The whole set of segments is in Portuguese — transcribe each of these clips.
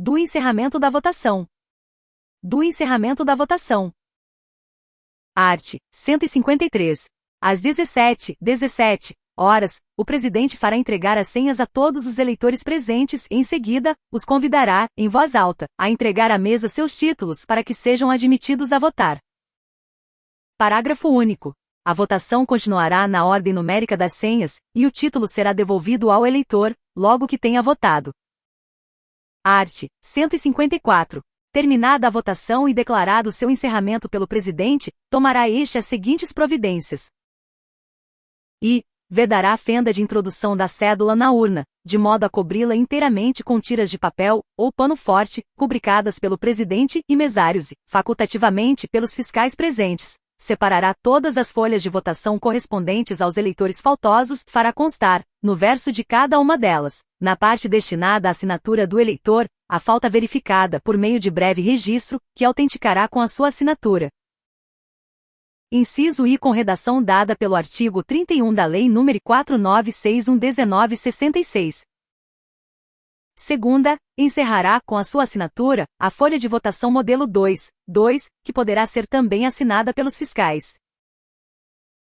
Do encerramento da votação. Do encerramento da votação. Art. 153. Às 17 horas, o presidente fará entregar as senhas a todos os eleitores presentes e, em seguida, os convidará, em voz alta, a entregar à mesa seus títulos para que sejam admitidos a votar. Parágrafo único. A votação continuará na ordem numérica das senhas, e o título será devolvido ao eleitor, logo que tenha votado. Art. 154. Terminada a votação e declarado seu encerramento pelo presidente, tomará este as seguintes providências. I. Vedará a fenda de introdução da cédula na urna, de modo a cobri-la inteiramente com tiras de papel, ou pano forte, rubricadas pelo presidente e mesários e, facultativamente, pelos fiscais presentes. Separará todas as folhas de votação correspondentes aos eleitores faltosos, fará constar, no verso de cada uma delas, na parte destinada à assinatura do eleitor, a falta verificada por meio de breve registro, que autenticará com a sua assinatura. Inciso I, com redação dada pelo artigo 31 da Lei nº 4961/1966. Segunda, encerrará com a sua assinatura a folha de votação modelo 2, que poderá ser também assinada pelos fiscais.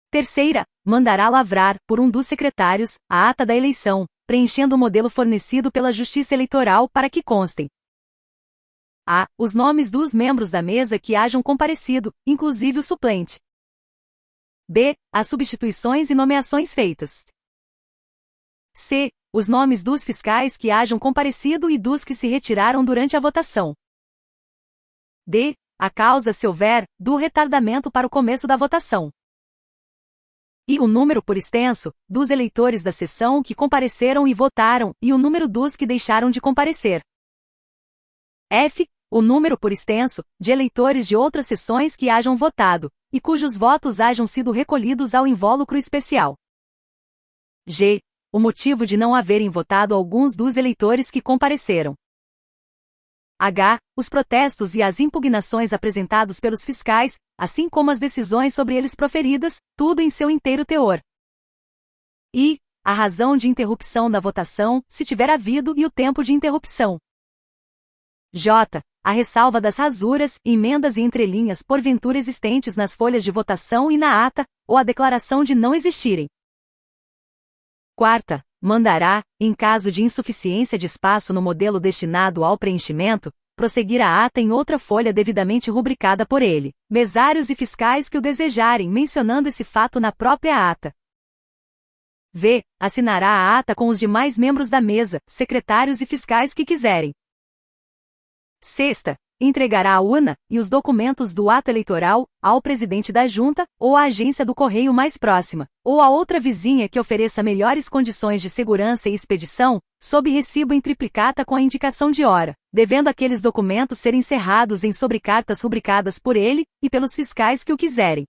Terceira, mandará lavrar, por um dos secretários, a ata da eleição, preenchendo o modelo fornecido pela Justiça Eleitoral para que constem: a. Os nomes dos membros da mesa que hajam comparecido, inclusive o suplente. B. As substituições e nomeações feitas. C. Os nomes dos fiscais que hajam comparecido e dos que se retiraram durante a votação. D. A causa, se houver, do retardamento para o começo da votação. E o número por extenso, dos eleitores da sessão que compareceram e votaram, e o número dos que deixaram de comparecer. F. O número por extenso, de eleitores de outras sessões que hajam votado, e cujos votos hajam sido recolhidos ao invólucro especial. G. O motivo de não haverem votado alguns dos eleitores que compareceram. H. Os protestos e as impugnações apresentados pelos fiscais, assim como as decisões sobre eles proferidas, tudo em seu inteiro teor. I. A razão de interrupção da votação, se tiver havido, e o tempo de interrupção. J. A ressalva das rasuras, emendas e entrelinhas porventura existentes nas folhas de votação e na ata, ou a declaração de não existirem. Quarta, mandará, em caso de insuficiência de espaço no modelo destinado ao preenchimento, prosseguir a ata em outra folha devidamente rubricada por ele, mesários e fiscais que o desejarem, mencionando esse fato na própria ata. V. Assinará a ata com os demais membros da mesa, secretários e fiscais que quiserem. Sexta, entregará a urna e os documentos do ato eleitoral ao presidente da junta, ou à agência do correio mais próxima, ou a outra vizinha que ofereça melhores condições de segurança e expedição, sob recibo em triplicata com a indicação de hora, devendo aqueles documentos serem cerrados em sobrecartas rubricadas por ele, e pelos fiscais que o quiserem.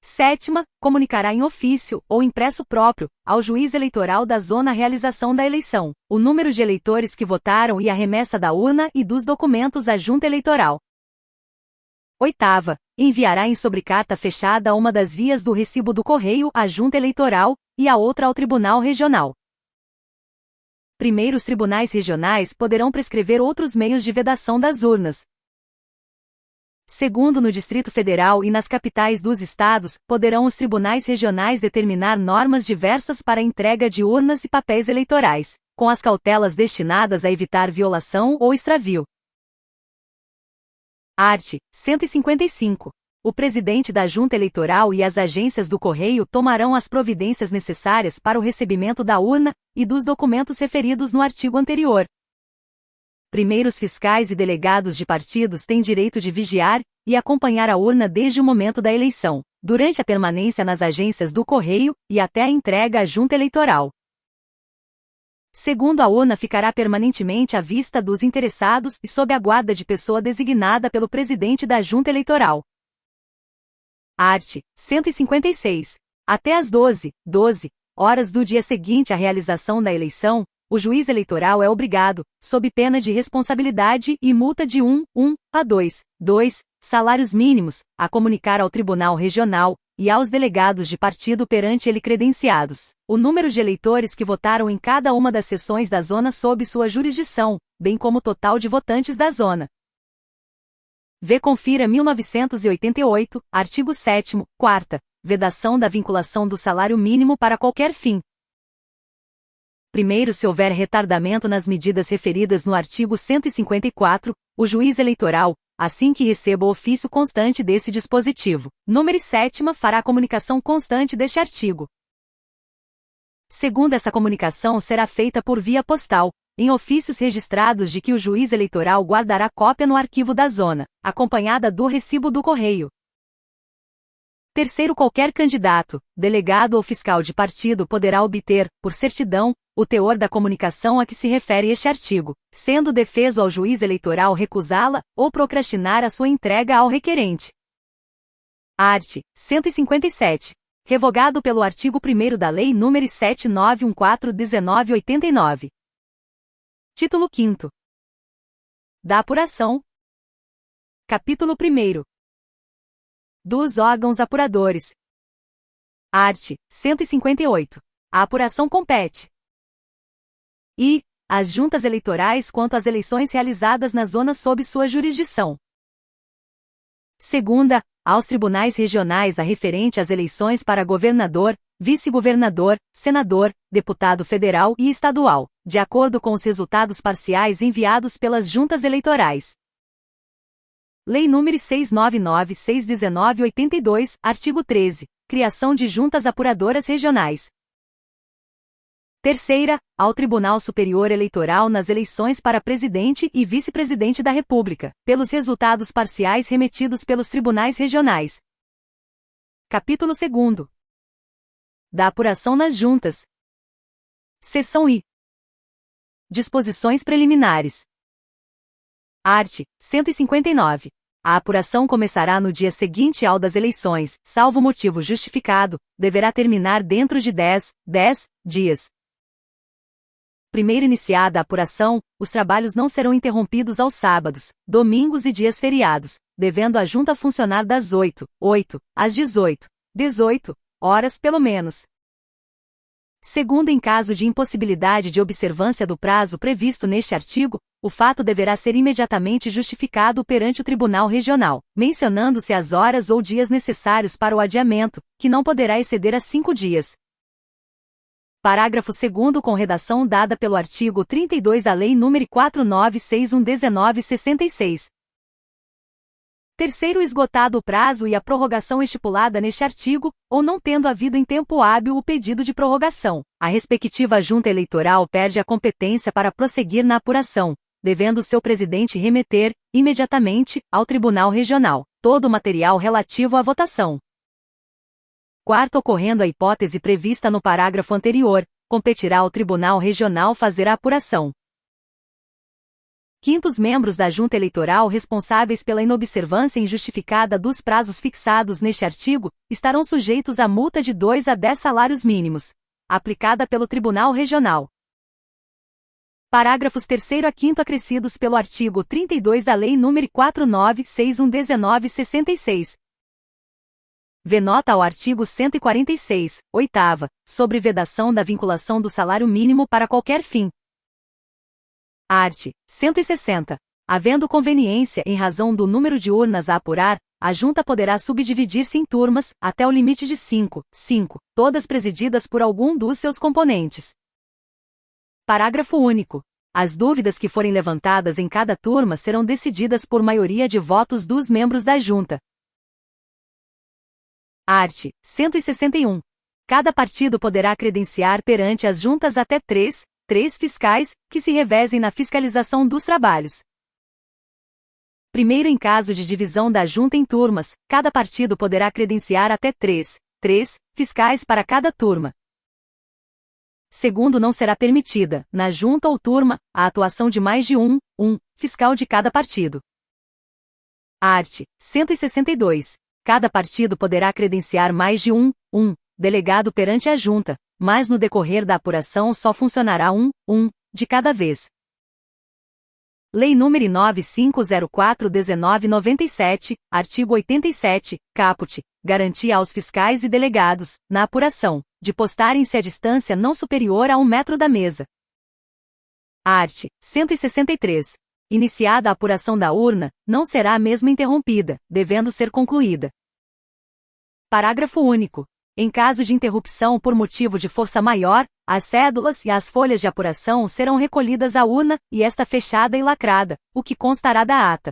Sétima, comunicará em ofício, ou impresso próprio, ao juiz eleitoral da zona a realização da eleição, o número de eleitores que votaram e a remessa da urna e dos documentos à junta eleitoral. Oitava, enviará em sobrecarta fechada a uma das vias do recibo do correio à junta eleitoral, e a outra ao tribunal regional. Primeiro, os tribunais regionais poderão prescrever outros meios de vedação das urnas. Segundo, no Distrito Federal e nas capitais dos estados, poderão os tribunais regionais determinar normas diversas para a entrega de urnas e papéis eleitorais, com as cautelas destinadas a evitar violação ou extravio. Art. 155. O presidente da Junta Eleitoral e as agências do Correio tomarão as providências necessárias para o recebimento da urna e dos documentos referidos no artigo anterior. Primeiros fiscais e delegados de partidos têm direito de vigiar e acompanhar a urna desde o momento da eleição, durante a permanência nas agências do Correio e até a entrega à Junta Eleitoral. Segundo, a urna ficará permanentemente à vista dos interessados e sob a guarda de pessoa designada pelo presidente da Junta Eleitoral. Art. 156. Até às 12 horas do dia seguinte à realização da eleição, o juiz eleitoral é obrigado, sob pena de responsabilidade e multa de 1 a 2 salários mínimos, a comunicar ao Tribunal Regional, e aos delegados de partido perante ele credenciados, o número de eleitores que votaram em cada uma das seções da zona sob sua jurisdição, bem como o total de votantes da zona. V. Confira 1988, artigo 7º, 4ª, vedação da vinculação do salário mínimo para qualquer fim. Primeiro, se houver retardamento nas medidas referidas no artigo 154, o juiz eleitoral, assim que receba o ofício constante desse dispositivo, número 7ª, fará comunicação constante deste artigo. Segundo, essa comunicação será feita por via postal, em ofícios registrados de que o juiz eleitoral guardará cópia no arquivo da zona, acompanhada do recibo do correio. Terceiro, qualquer candidato, delegado ou fiscal de partido poderá obter, por certidão, o teor da comunicação a que se refere este artigo, sendo defeso ao juiz eleitoral recusá-la ou procrastinar a sua entrega ao requerente. Art. 157. Revogado pelo artigo 1º da Lei nº 7914/1989. Título 5º. Da apuração. Capítulo 1º. Dos órgãos apuradores. Art. 158. A apuração compete I. às juntas eleitorais quanto às eleições realizadas na zona sob sua jurisdição. Segunda, aos tribunais regionais a referente às eleições para governador, vice-governador, senador, deputado federal e estadual, de acordo com os resultados parciais enviados pelas juntas eleitorais. Lei nº 699/61982, artigo 13, criação de juntas apuradoras regionais. Terceira, ao Tribunal Superior Eleitoral nas eleições para presidente e vice-presidente da República, pelos resultados parciais remetidos pelos tribunais regionais. Capítulo 2º. Da apuração nas juntas. Seção I. Disposições preliminares. Art. 159. A apuração começará no dia seguinte ao das eleições, salvo motivo justificado, deverá terminar dentro de 10 dias. Primeiro iniciada a apuração, os trabalhos não serão interrompidos aos sábados, domingos e dias feriados, devendo a junta funcionar das 8 às 18 horas pelo menos. Segundo, em caso de impossibilidade de observância do prazo previsto neste artigo, o fato deverá ser imediatamente justificado perante o Tribunal Regional, mencionando-se as horas ou dias necessários para o adiamento, que não poderá exceder a 5 dias. Parágrafo 2º, com redação dada pelo artigo 32 da Lei nº 4961/1966. Terceiro, esgotado o prazo e a prorrogação estipulada neste artigo, ou não tendo havido em tempo hábil o pedido de prorrogação, a respectiva junta eleitoral perde a competência para prosseguir na apuração, devendo seu presidente remeter, imediatamente, ao Tribunal Regional, todo o material relativo à votação. Quarto, ocorrendo a hipótese prevista no parágrafo anterior, competirá ao Tribunal Regional fazer a apuração. Quinto, os membros da junta eleitoral responsáveis pela inobservância injustificada dos prazos fixados neste artigo, estarão sujeitos a multa de 2 a 10 salários mínimos, aplicada pelo Tribunal Regional. Parágrafos 3º a 5º acrescidos pelo artigo 32 da Lei nº 4961/1966. V. Nota ao artigo 146, 8ª, sobre vedação da vinculação do salário mínimo para qualquer fim. Art. 160. Havendo conveniência em razão do número de urnas a apurar, a junta poderá subdividir-se em turmas, até o limite de 5, todas presididas por algum dos seus componentes. Parágrafo único. As dúvidas que forem levantadas em cada turma serão decididas por maioria de votos dos membros da junta. Art. 161. Cada partido poderá credenciar perante as juntas até três fiscais, que se revezem na fiscalização dos trabalhos. Primeiro, em caso de divisão da junta em turmas, cada partido poderá credenciar até três fiscais para cada turma. Segundo, não será permitida, na junta ou turma, a atuação de mais de um fiscal de cada partido. Art. 162. Cada partido poderá credenciar mais de um delegado perante a junta, mas no decorrer da apuração só funcionará um de cada vez. Lei nº 9504/1997, artigo 87, caput, garantia aos fiscais e delegados, na apuração, de postarem-se a distância não superior a 1 metro da mesa. Art. 163. Iniciada a apuração da urna, não será mesmo interrompida, devendo ser concluída. Parágrafo único. Em caso de interrupção por motivo de força maior, as cédulas e as folhas de apuração serão recolhidas à urna, e esta fechada e lacrada, o que constará da ata.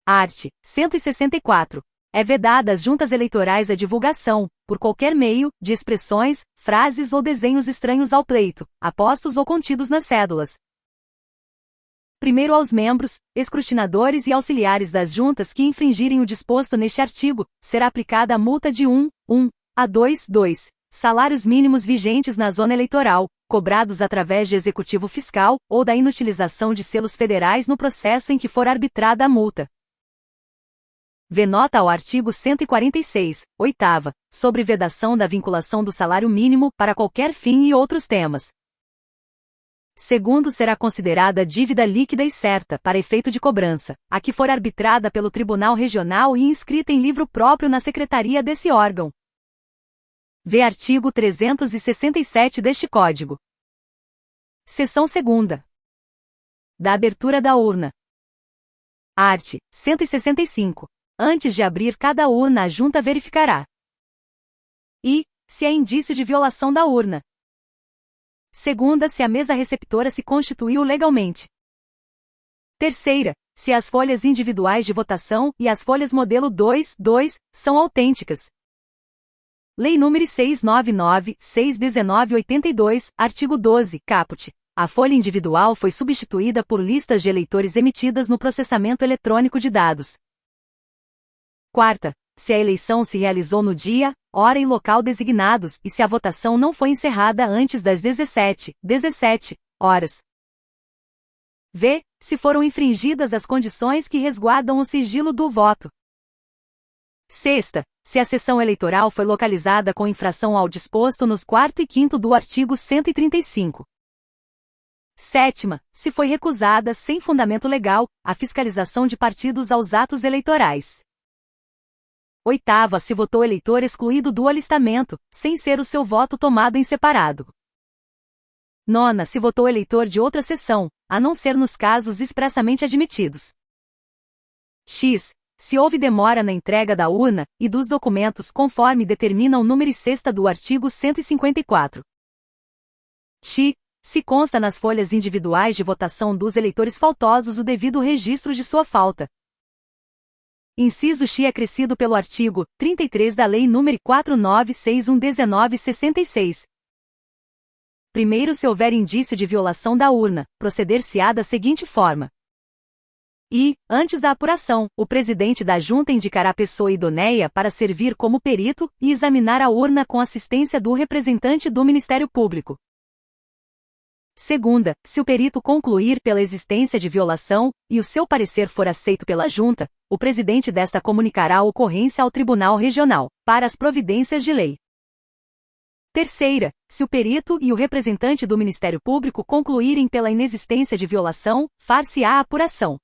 Art. 164. É vedada às juntas eleitorais a divulgação, por qualquer meio, de expressões, frases ou desenhos estranhos ao pleito, apostos ou contidos nas cédulas. Primeiro aos membros, escrutinadores e auxiliares das juntas que infringirem o disposto neste artigo, será aplicada a multa de 1 a 2 salários mínimos vigentes na zona eleitoral, cobrados através de executivo fiscal, ou da inutilização de selos federais no processo em que for arbitrada a multa. Vê nota ao artigo 146, 8ª, sobre vedação da vinculação do salário mínimo para qualquer fim e outros temas. Segundo, será considerada dívida líquida e certa, para efeito de cobrança, a que for arbitrada pelo Tribunal Regional e inscrita em livro próprio na secretaria desse órgão. Vê artigo 367 deste Código. Seção 2ª. Da abertura da urna. Art. 165. Antes de abrir cada urna, a junta verificará: I. Se há indício de violação da urna. Segunda, se a mesa receptora se constituiu legalmente. Terceira, se as folhas individuais de votação e as folhas modelo 2 são autênticas. Lei nº 699/61982, artigo 12, caput. A folha individual foi substituída por listas de eleitores emitidas no processamento eletrônico de dados. Quarta, se a eleição se realizou no dia, hora e local designados e se a votação não foi encerrada antes das 17 horas. V. Se foram infringidas as condições que resguardam o sigilo do voto. Sexta, se a sessão eleitoral foi localizada com infração ao disposto nos 4º e 5º do artigo 135. Sétima, se foi recusada, sem fundamento legal, a fiscalização de partidos aos atos eleitorais. Oitava, se votou eleitor excluído do alistamento, sem ser o seu voto tomado em separado. Nona, se votou eleitor de outra sessão, a não ser nos casos expressamente admitidos. X. Se houve demora na entrega da urna e dos documentos conforme determina o número 6º do artigo 154. X. Se consta nas folhas individuais de votação dos eleitores faltosos o devido registro de sua falta. Inciso X acrescido pelo artigo 33 da Lei nº 4961/1966. Primeiro, se houver indício de violação da urna, proceder-se-á da seguinte forma: I. Antes da apuração, o presidente da junta indicará pessoa idoneia para servir como perito e examinar a urna com assistência do representante do Ministério Público. Segunda, se o perito concluir pela existência de violação, e o seu parecer for aceito pela junta, o presidente desta comunicará a ocorrência ao Tribunal Regional, para as providências de lei. Terceira, se o perito e o representante do Ministério Público concluírem pela inexistência de violação, far-se-á a apuração.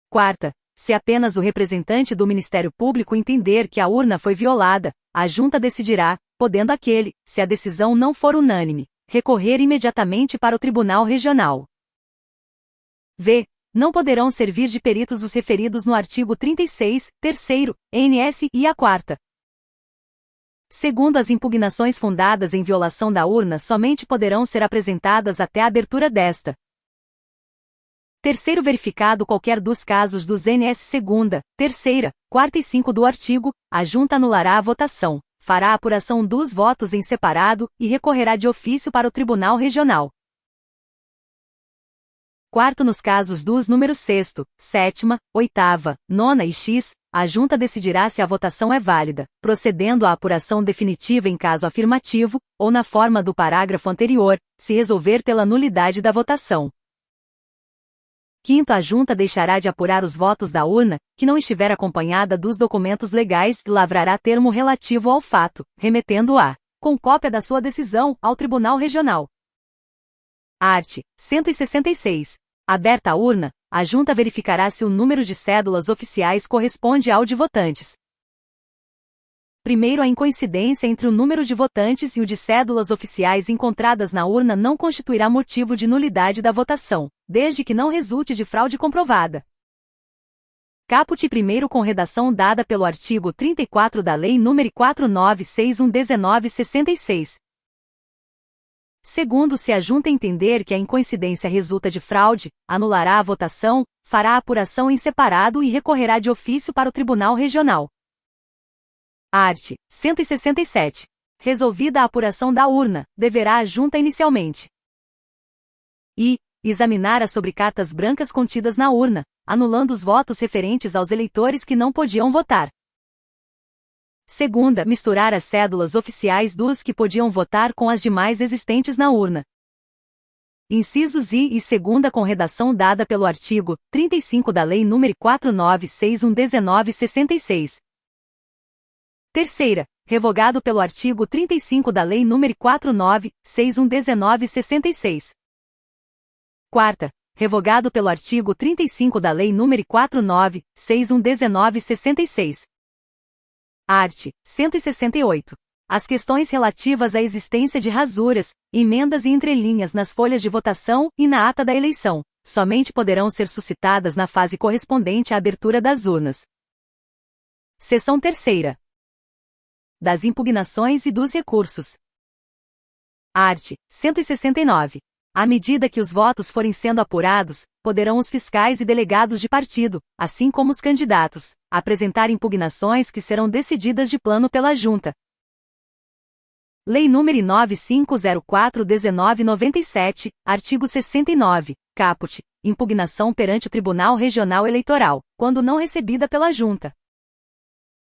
Quarta, se apenas o representante do Ministério Público entender que a urna foi violada, a junta decidirá, podendo aquele, se a decisão não for unânime, recorrer imediatamente para o Tribunal Regional. V. Não poderão servir de peritos os referidos no artigo 36, 3º, NS e a 4ª. Segundo, as impugnações fundadas em violação da urna somente poderão ser apresentadas até a abertura desta. Terceiro, verificado qualquer dos casos dos NS 2ª, 3ª, 4ª e 5º do artigo, a junta anulará a votação, fará a apuração dos votos em separado e recorrerá de ofício para o Tribunal Regional. Quarto, nos casos dos números 6º, 7ª, 8ª, 9ª e X, a junta decidirá se a votação é válida, procedendo à apuração definitiva em caso afirmativo, ou na forma do parágrafo anterior, se resolver pela nulidade da votação. Quinto, a junta deixará de apurar os votos da urna, que não estiver acompanhada dos documentos legais e lavrará termo relativo ao fato, remetendo-a, com cópia da sua decisão, ao Tribunal Regional. Art. 166. Aberta a urna, a junta verificará se o número de cédulas oficiais corresponde ao de votantes. Primeiro, a incoincidência entre o número de votantes e o de cédulas oficiais encontradas na urna não constituirá motivo de nulidade da votação, desde que não resulte de fraude comprovada. Caput primeiro com redação dada pelo artigo 34 da Lei nº 4961/1966. Segundo, se a Junta entender que a incoincidência resulta de fraude, anulará a votação, fará a apuração em separado e recorrerá de ofício para o Tribunal Regional. Art. 167. Resolvida a apuração da urna, deverá a Junta inicialmente examinar as sobrecartas brancas contidas na urna, anulando os votos referentes aos eleitores que não podiam votar. Segunda, misturar as cédulas oficiais dos que podiam votar com as demais existentes na urna. Incisos I e segunda com redação dada pelo artigo 35 da Lei nº 4961/1966. Terceira, revogado pelo artigo 35 da Lei nº 4961/1966. Quarta, revogado pelo artigo 35 da Lei nº 4961/1966. Art. 168. As questões relativas à existência de rasuras, emendas e entrelinhas nas folhas de votação e na ata da eleição, somente poderão ser suscitadas na fase correspondente à abertura das urnas. Seção 3ª. Das impugnações e dos recursos. Art. 169. À medida que os votos forem sendo apurados, poderão os fiscais e delegados de partido, assim como os candidatos, apresentar impugnações que serão decididas de plano pela Junta. Lei nº 9504/1997, artigo 69, caput, impugnação perante o Tribunal Regional Eleitoral, quando não recebida pela Junta.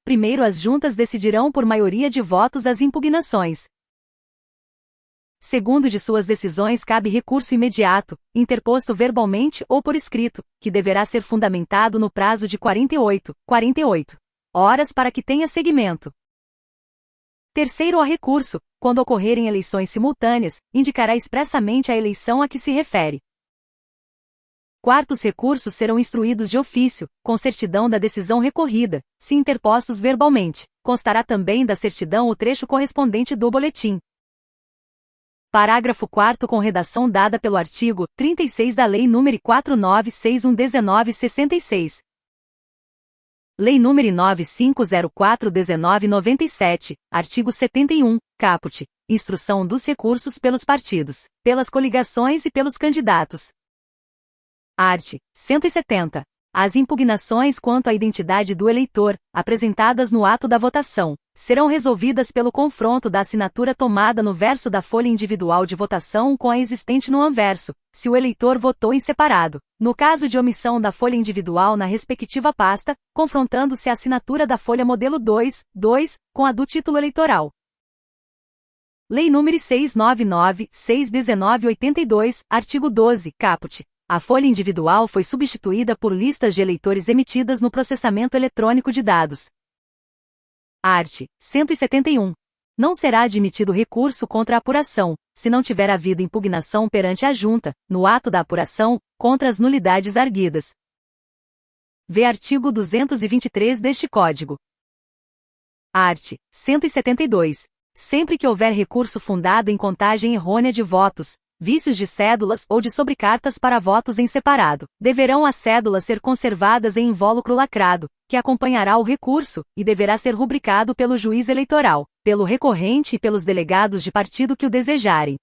Primeiro, as juntas decidirão por maioria de votos as impugnações. Segundo, de suas decisões cabe recurso imediato, interposto verbalmente ou por escrito, que deverá ser fundamentado no prazo de 48 horas para que tenha seguimento. Terceiro, o recurso, quando ocorrerem eleições simultâneas, indicará expressamente a eleição a que se refere. Quarto, os recursos serão instruídos de ofício, com certidão da decisão recorrida, se interpostos verbalmente. Constará também da certidão o trecho correspondente do boletim. Parágrafo 4º com redação dada pelo artigo 36 da Lei nº 4961/1966. Lei nº 9504/1997, artigo 71, caput, instrução dos recursos pelos partidos, pelas coligações e pelos candidatos. Art. 170. As impugnações quanto à identidade do eleitor, apresentadas no ato da votação, serão resolvidas pelo confronto da assinatura tomada no verso da folha individual de votação com a existente no anverso, se o eleitor votou em separado. No caso de omissão da folha individual na respectiva pasta, confrontando-se a assinatura da folha modelo 2 com a do título eleitoral. Lei nº 699/61982, artigo 12, caput. A folha individual foi substituída por listas de eleitores emitidas no processamento eletrônico de dados. Art. 171. Não será admitido recurso contra a apuração, se não tiver havido impugnação perante a Junta, no ato da apuração, contra as nulidades arguidas. Vê artigo 223 deste Código. Art. 172. Sempre que houver recurso fundado em contagem errônea de votos, vícios de cédulas ou de sobrecartas para votos em separado, deverão as cédulas ser conservadas em invólucro lacrado, que acompanhará o recurso, e deverá ser rubricado pelo juiz eleitoral, pelo recorrente e pelos delegados de partido que o desejarem.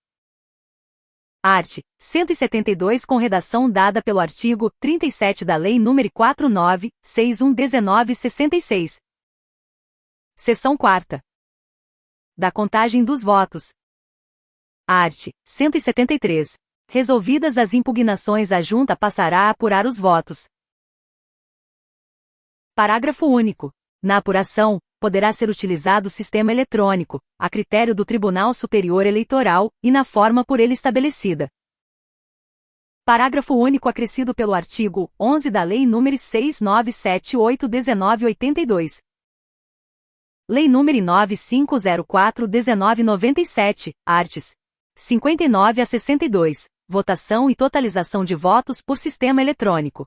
Art. 172 com redação dada pelo artigo 37 da Lei nº 4961/1966. Seção 4ª. Da contagem dos votos. Art. 173. Resolvidas as impugnações, a Junta passará a apurar os votos. Parágrafo único. Na apuração, poderá ser utilizado o sistema eletrônico, a critério do Tribunal Superior Eleitoral, e na forma por ele estabelecida. Parágrafo único acrescido pelo artigo 11 da Lei nº 6978/1982. Lei nº 9504/1997, arts. 59 a 62. Votação e totalização de votos por sistema eletrônico.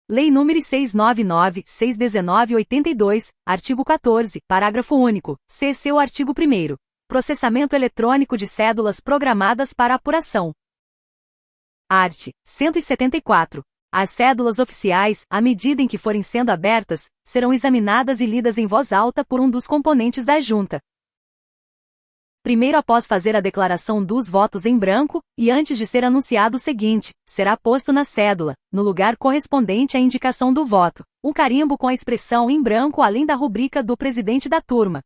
Lei nº 699/619/82, artigo 14, parágrafo único, c. Seu artigo 1º. Processamento eletrônico de cédulas programadas para apuração. Art. 174. As cédulas oficiais, à medida em que forem sendo abertas, serão examinadas e lidas em voz alta por um dos componentes da junta. Primeiro, após fazer a declaração dos votos em branco, e antes de ser anunciado o seguinte, será posto na cédula, no lugar correspondente à indicação do voto, um carimbo com a expressão em branco além da rubrica do presidente da turma.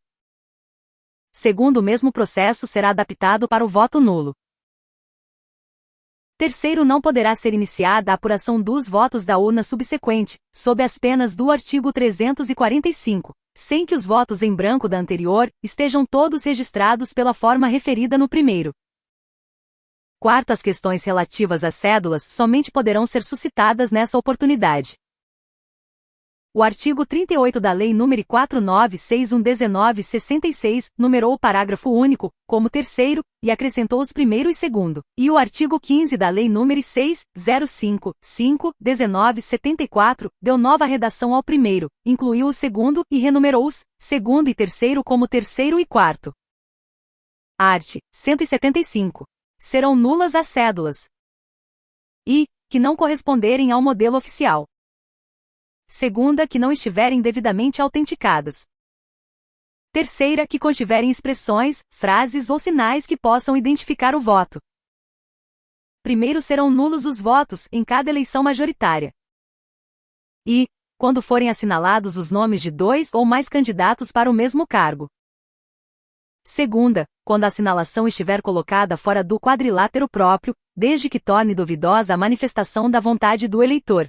Segundo, o mesmo processo será adaptado para o voto nulo. Terceiro, não poderá ser iniciada a apuração dos votos da urna subsequente, sob as penas do artigo 345. Sem que os votos em branco da anterior estejam todos registrados pela forma referida no primeiro. Quarto, as questões relativas às cédulas somente poderão ser suscitadas nessa oportunidade. O artigo 38 da Lei nº 4961/1966 numerou o parágrafo único, como terceiro, e acrescentou os primeiro e segundo, e o artigo 15 da Lei nº 6055/1974 deu nova redação ao primeiro, incluiu o segundo e renumerou os segundo e terceiro como terceiro e quarto. Art. 175. Serão nulas as cédulas I, que não corresponderem ao modelo oficial. Segunda, que não estiverem devidamente autenticadas. Terceira, que contiverem expressões, frases ou sinais que possam identificar o voto. Primeiro, serão nulos os votos em cada eleição majoritária. E, quando forem assinalados os nomes de 2 ou mais candidatos para o mesmo cargo. Segunda, quando a assinalação estiver colocada fora do quadrilátero próprio, desde que torne duvidosa a manifestação da vontade do eleitor.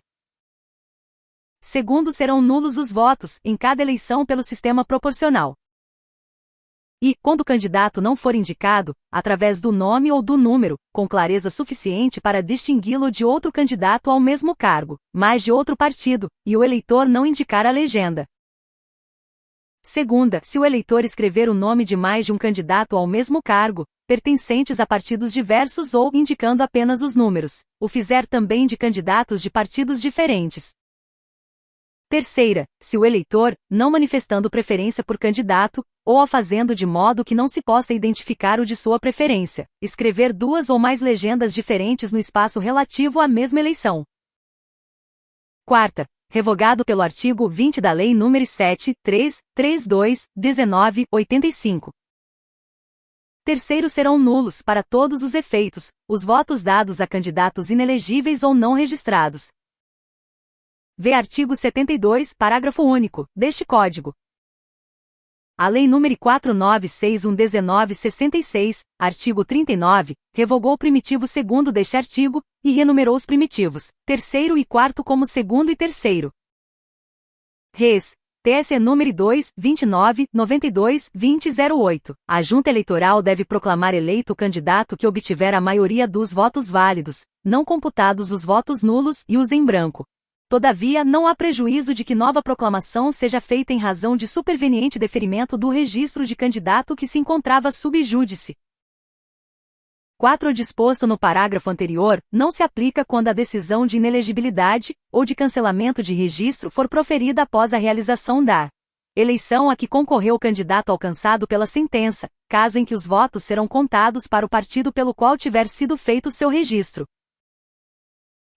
Segundo, serão nulos os votos em cada eleição pelo sistema proporcional. E, quando o candidato não for indicado, através do nome ou do número, com clareza suficiente para distingui-lo de outro candidato ao mesmo cargo, mas de outro partido, e o eleitor não indicar a legenda. Segunda, se o eleitor escrever o nome de mais de um candidato ao mesmo cargo, pertencentes a partidos diversos ou indicando apenas os números, o fizer também de candidatos de partidos diferentes. Terceira, se o eleitor, não manifestando preferência por candidato, ou a fazendo de modo que não se possa identificar o de sua preferência, escrever 2 ou mais legendas diferentes no espaço relativo à mesma eleição. Quarta, revogado pelo artigo 20 da Lei nº 7332/1985. Terceiro, serão nulos, para todos os efeitos, os votos dados a candidatos inelegíveis ou não registrados. Vê artigo 72, parágrafo único, deste Código. A Lei nº 4961/1966, artigo 39, revogou o primitivo segundo deste artigo, e renumerou os primitivos, terceiro e quarto como segundo e terceiro. Res. TSE número 2, 29, 92, 2008. A Junta Eleitoral deve proclamar eleito o candidato que obtiver a maioria dos votos válidos, não computados os votos nulos e os em branco. Todavia, não há prejuízo de que nova proclamação seja feita em razão de superveniente deferimento do registro de candidato que se encontrava sub júdice. 4. O disposto no parágrafo anterior não se aplica quando a decisão de inelegibilidade ou de cancelamento de registro for proferida após a realização da eleição a que concorreu o candidato alcançado pela sentença, caso em que os votos serão contados para o partido pelo qual tiver sido feito seu registro.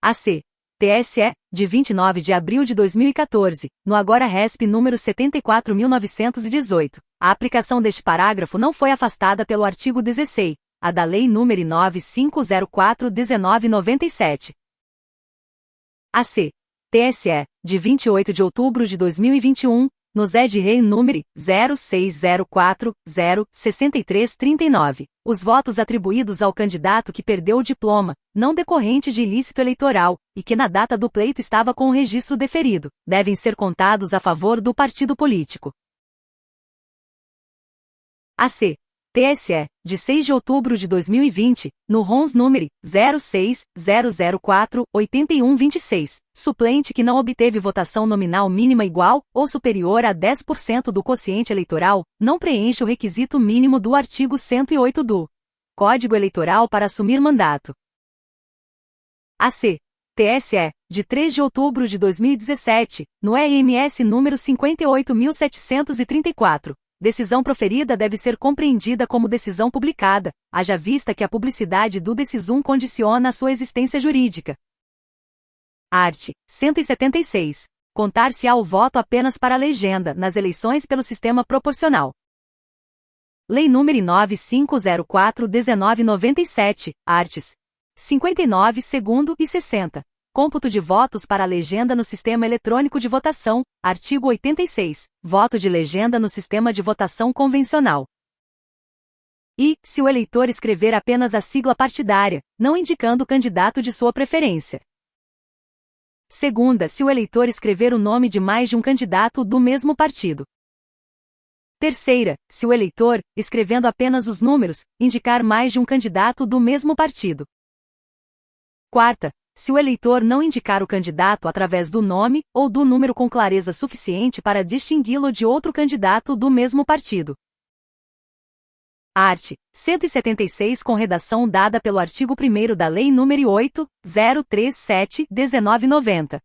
AC. TSE, de 29 de abril de 2014, no agora RESP número 74.918. A aplicação deste parágrafo não foi afastada pelo artigo 16, a da Lei nº 9504/1997. AC. TSE, de 28 de outubro de 2021, no Ed-Rei número 0604-06339. Os votos atribuídos ao candidato que perdeu o diploma, não decorrente de ilícito eleitoral, e que na data do pleito estava com o registro deferido, devem ser contados a favor do partido político. AC. TSE, de 6 de outubro de 2020, no RONS número 06004-8126, suplente que não obteve votação nominal mínima igual ou superior a 10% do quociente eleitoral, não preenche o requisito mínimo do artigo 108 do Código Eleitoral para assumir mandato. AC. TSE, de 3 de outubro de 2017, no EMS número 58.734. Decisão proferida deve ser compreendida como decisão publicada, haja vista que a publicidade do decisum condiciona a sua existência jurídica. Art. 176. Contar-se-á o voto apenas para a legenda, nas eleições pelo sistema proporcional. Lei nº 9504/1997, arts. 59, segundo e 60. Cômputo de votos para a legenda no sistema eletrônico de votação, artigo 86. Voto de legenda no sistema de votação convencional. E, se o eleitor escrever apenas a sigla partidária, não indicando o candidato de sua preferência. Segunda, se o eleitor escrever o nome de mais de um candidato do mesmo partido. Terceira, se o eleitor, escrevendo apenas os números, indicar mais de um candidato do mesmo partido. Quarta, se o eleitor não indicar o candidato através do nome ou do número com clareza suficiente para distingui-lo de outro candidato do mesmo partido. Art. 176 com redação dada pelo artigo 1º da Lei nº 8.037/1990.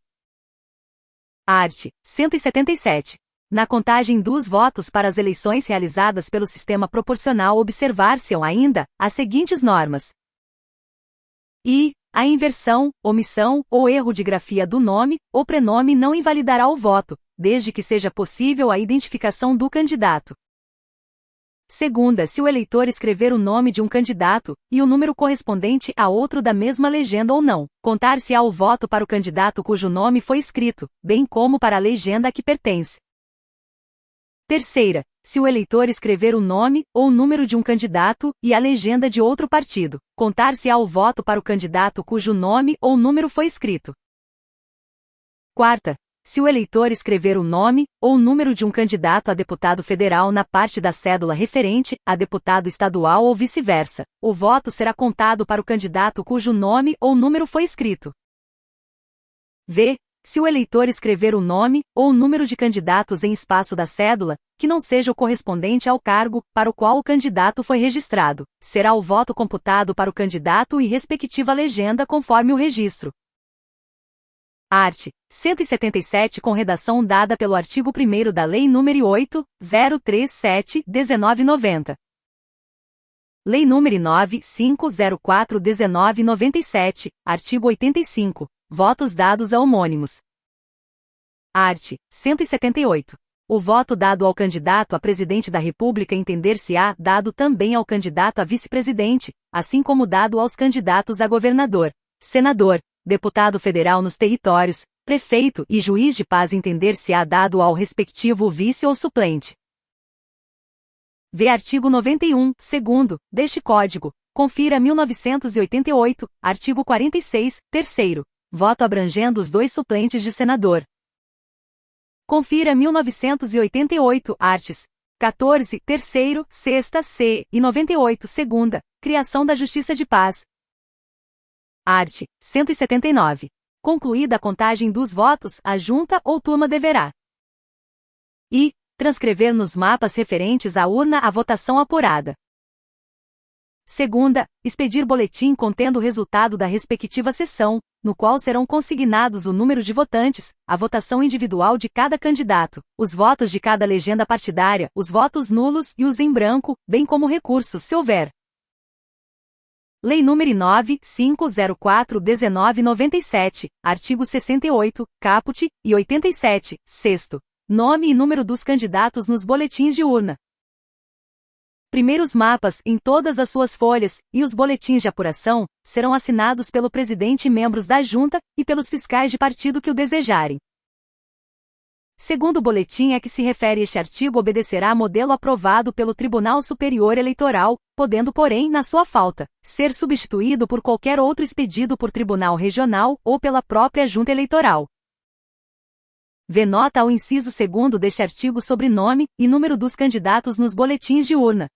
Art. 177. Na contagem dos votos para as eleições realizadas pelo sistema proporcional observar-se-ão ainda as seguintes normas. E a inversão, omissão ou erro de grafia do nome ou prenome não invalidará o voto, desde que seja possível a identificação do candidato. Segunda, se o eleitor escrever o nome de um candidato e o número correspondente a outro da mesma legenda ou não, contar-se-á o voto para o candidato cujo nome foi escrito, bem como para a legenda a que pertence. Terceira, se o eleitor escrever o nome ou número de um candidato e a legenda de outro partido, contar-se-á o voto para o candidato cujo nome ou número foi escrito. Quarta, se o eleitor escrever o nome ou número de um candidato a deputado federal na parte da cédula referente a deputado estadual ou vice-versa, o voto será contado para o candidato cujo nome ou número foi escrito. V. Se o eleitor escrever o nome ou número de candidatos em espaço da cédula, que não seja o correspondente ao cargo para o qual o candidato foi registrado, será o voto computado para o candidato e respectiva legenda conforme o registro. Art. 177 com redação dada pelo artigo 1º da Lei nº 8.037/1990. Lei nº 9504/1997, artigo 85. Votos dados a homônimos. Art. 178. O voto dado ao candidato a presidente da República entender-se-á dado também ao candidato a vice-presidente, assim como dado aos candidatos a governador, senador, deputado federal nos territórios, prefeito e juiz de paz entender-se-á dado ao respectivo vice ou suplente. V. Artigo 91, segundo, deste Código. Confira 1988, artigo 46, terceiro. Voto abrangendo os dois suplentes de senador. Confira 1988, arts. 14, terceiro, sexta, c. e 98, segunda. Criação da Justiça de Paz. Art. 179. Concluída a contagem dos votos, a junta ou turma deverá e transcrever nos mapas referentes à urna a votação apurada. Segunda, expedir boletim contendo o resultado da respectiva sessão, no qual serão consignados o número de votantes, a votação individual de cada candidato, os votos de cada legenda partidária, os votos nulos e os em branco, bem como recursos se houver. Lei nº 9504/1997, artigo 68, caput, e 87, sexto. Nome e número dos candidatos nos boletins de urna. Primeiros mapas, em todas as suas folhas, e os boletins de apuração, serão assinados pelo presidente e membros da junta, e pelos fiscais de partido que o desejarem. Segundo o boletim a que se refere este artigo obedecerá a modelo aprovado pelo Tribunal Superior Eleitoral, podendo porém, na sua falta, ser substituído por qualquer outro expedido por tribunal regional ou pela própria junta eleitoral. Vê nota ao inciso 2º deste artigo sobre nome e número dos candidatos nos boletins de urna.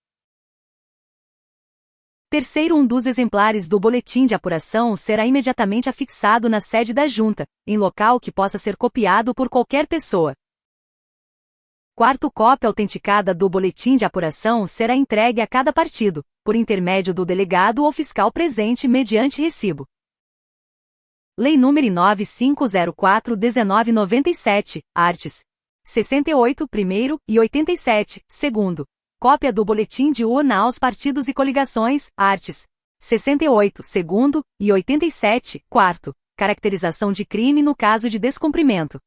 Terceiro, um dos exemplares do boletim de apuração será imediatamente afixado na sede da junta, em local que possa ser copiado por qualquer pessoa. Quarto, cópia autenticada do boletim de apuração será entregue a cada partido, por intermédio do delegado ou fiscal presente mediante recibo. Lei nº 9504/1997, arts. 68, primeiro, e 87, segundo. Cópia do boletim de urna aos partidos e coligações, arts. 68, segundo, e 87, quarto. Caracterização de crime no caso de descumprimento.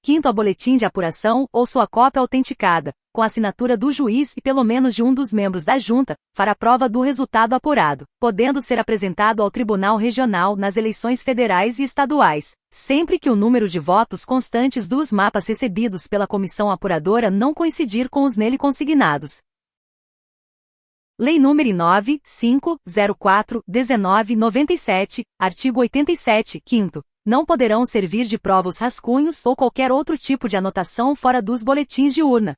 Quinto, a boletim de apuração, ou sua cópia autenticada, com a assinatura do juiz e pelo menos de um dos membros da junta, fará prova do resultado apurado, podendo ser apresentado ao Tribunal Regional nas eleições federais e estaduais, sempre que o número de votos constantes dos mapas recebidos pela comissão apuradora não coincidir com os nele consignados. Lei nº 9504/1997, artigo 87, 5º. Não poderão servir de prova os rascunhos ou qualquer outro tipo de anotação fora dos boletins de urna.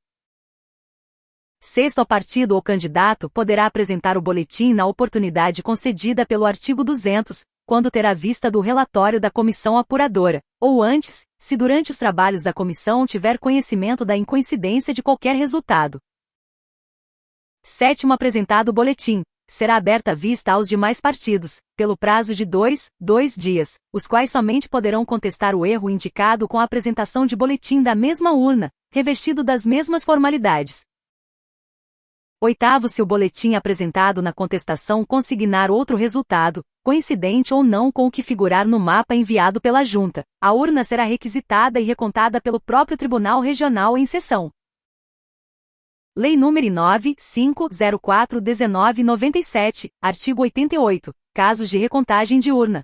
Sexto, o partido ou candidato poderá apresentar o boletim na oportunidade concedida pelo artigo 200, quando terá vista do relatório da comissão apuradora, ou antes, se durante os trabalhos da comissão tiver conhecimento da incoincidência de qualquer resultado. Sétimo, apresentado o boletim, será aberta a vista aos demais partidos, pelo prazo de dois dias, os quais somente poderão contestar o erro indicado com a apresentação de boletim da mesma urna, revestido das mesmas formalidades. Oitavo, se o boletim apresentado na contestação consignar outro resultado, coincidente ou não com o que figurar no mapa enviado pela junta, a urna será requisitada e recontada pelo próprio Tribunal Regional em sessão. Lei nº 9504/1997, artigo 88, casos de recontagem de urna.